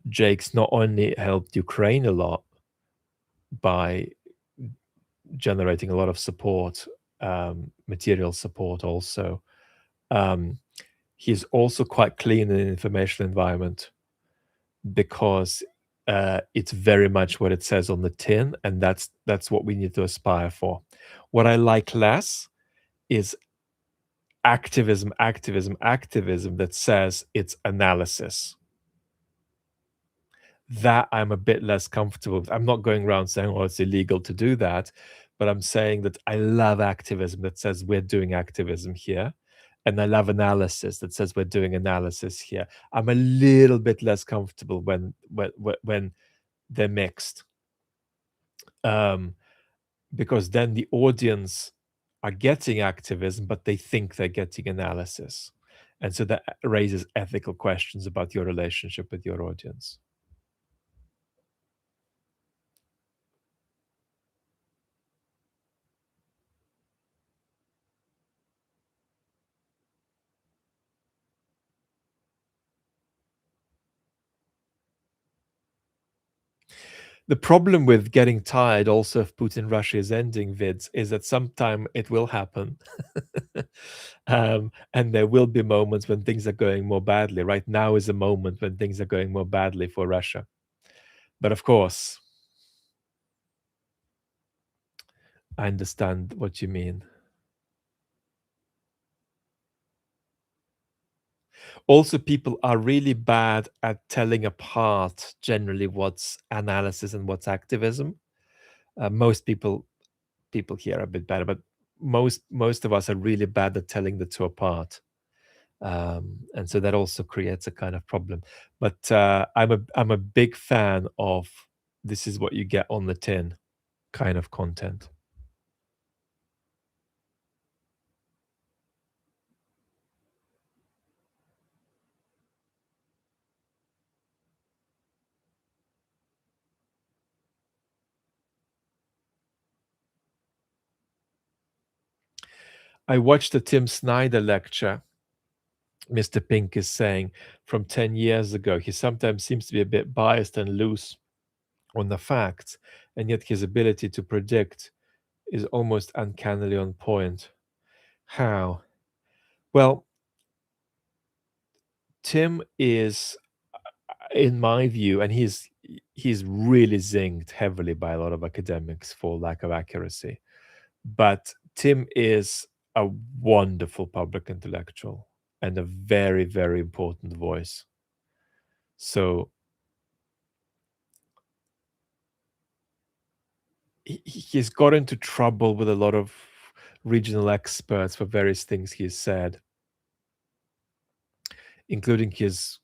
Jake's not only helped Ukraine a lot by generating a lot of support, material support also. He's also quite clean in the information environment because it's very much what it says on the tin, and that's what we need to aspire for. What I like less is activism that says it's analysis. That I'm a bit less comfortable with. I'm not going around saying, "Oh, it's illegal to do that," but I'm saying that I love activism that says we're doing activism here, and I love analysis that says we're doing analysis here. I'm a little bit less comfortable when they're mixed, um, because then the audience are getting activism, but they think they're getting analysis, and so that raises ethical questions about your relationship with your audience. The problem with getting tired also of Putin Russia is ending vids is that sometime it will happen. And there will be moments when things are going more badly. Right now is a moment when things are going more badly for Russia. But of course, I understand what you mean. Also, people are really bad at telling apart generally what's analysis and what's activism. Most people here are a bit better, but most of us are really bad at telling the two apart. And so that also creates a kind of problem. But I'm a big fan of this is what you get on the tin kind of content. I watched the Tim Snyder lecture. Mr. Pink is saying from 10 years ago. He sometimes seems to be a bit biased and loose on the facts, and yet his ability to predict is almost uncannily on point. How? Well, Tim is, in my view, and he's really zinged heavily by a lot of academics for lack of accuracy. But Tim is a wonderful public intellectual and a very, very important voice. So he's got into trouble with a lot of regional experts for various things he's said, including his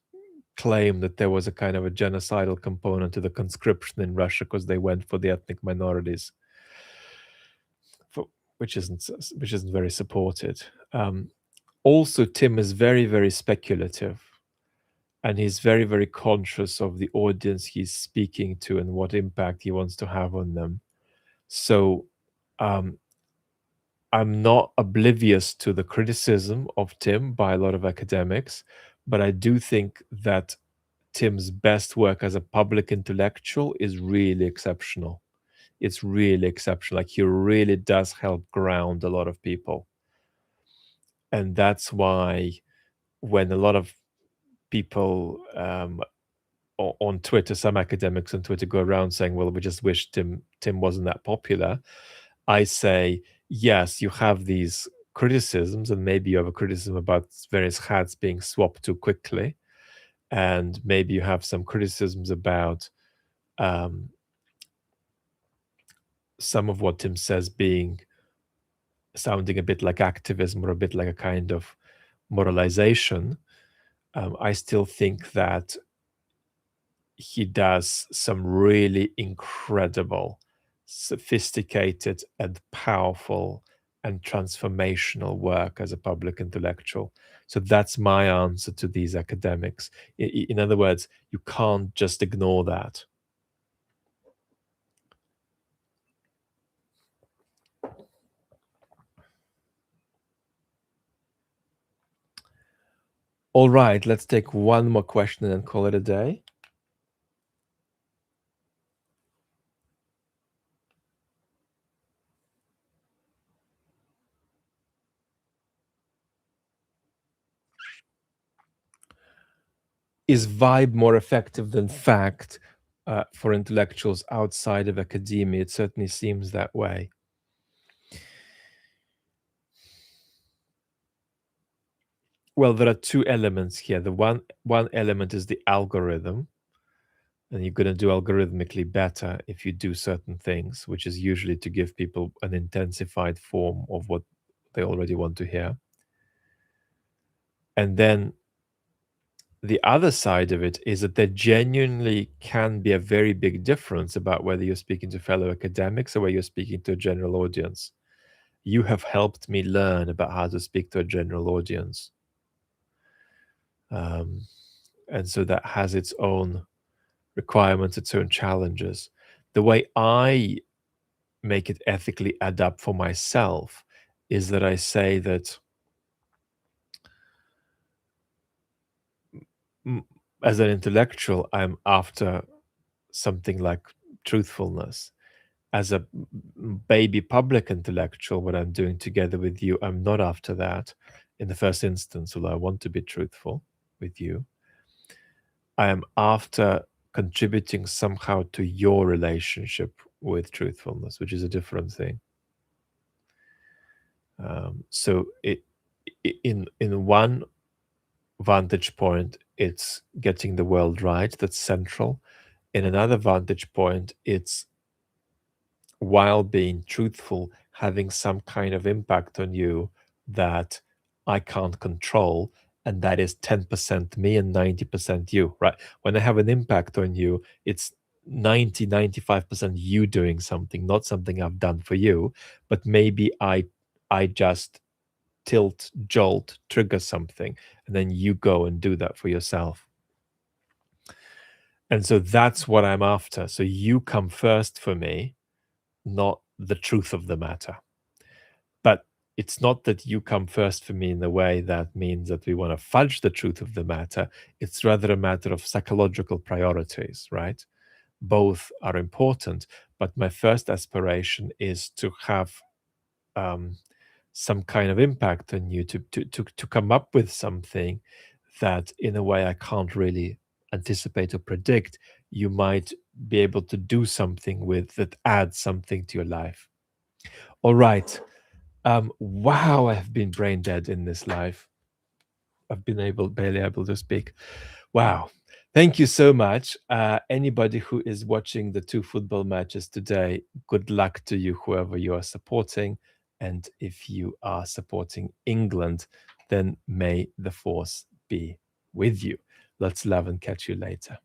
claim that there was a kind of a genocidal component to the conscription in Russia because they went for the ethnic minorities, for, which isn't very supported. Also, Tim is very, very speculative, and he's very, very conscious of the audience he's speaking to and what impact he wants to have on them. So um, I'm not oblivious to the criticism of Tim by a lot of academics, But I do think that Tim's best work as a public intellectual is really exceptional. It's really exceptional. Like, he really does help ground a lot of people. And that's why when a lot of people on Twitter, some academics on Twitter go around saying, well, we just wish Tim wasn't that popular, I say, yes, you have these criticisms, and maybe you have a criticism about various hats being swapped too quickly, and maybe you have some criticisms about some of what Tim says sounding a bit like activism or a bit like a kind of moralization. I still think that he does some really incredible, sophisticated, and powerful and transformational work as a public intellectual. So that's my answer to these academics. In other words, you can't just ignore that. All right, let's take one more question and then call it a day. Is vibe more effective than fact for intellectuals outside of academia? It certainly seems that way. Well, there are two elements here. The one element is the algorithm, and you're going to do algorithmically better if you do certain things, which is usually to give people an intensified form of what they already want to hear. And then the other side of it is that there genuinely can be a very big difference about whether you're speaking to fellow academics or whether you're speaking to a general audience. You have helped me learn about how to speak to a general audience. And so that has its own requirements, its own challenges. The way I make it ethically add up for myself is that I say that as an intellectual, I'm after something like truthfulness. As a baby public intellectual, what I'm doing together with you, I'm not after that in the first instance, although I want to be truthful with you. I am after contributing somehow to your relationship with truthfulness, which is a different thing. So in one vantage point, it's getting the world right. That's central. In another vantage point, it's, while being truthful, having some kind of impact on you that I can't control, and that is 10% me and 90% you, right? When I have an impact on you, it's 95% you doing something, not something I've done for you, but maybe I just tilt, jolt, trigger something, and then you go and do that for yourself. And so that's what I'm after. So you come first for me, not the truth of the matter. But it's not that you come first for me in the way that means that we want to fudge the truth of the matter. It's rather a matter of psychological priorities, right? Both are important, but my first aspiration is to have some kind of impact on you, to come up with something that, in a way I can't really anticipate or predict, you might be able to do something with, that adds something to your life. All right. Wow, I have been brain dead in this life. I've been barely able to speak. Wow. Thank you so much. Anybody who is watching the two football matches today, good luck to you, whoever you are supporting. And if you are supporting England, then may the force be with you. Lots of love and catch you later.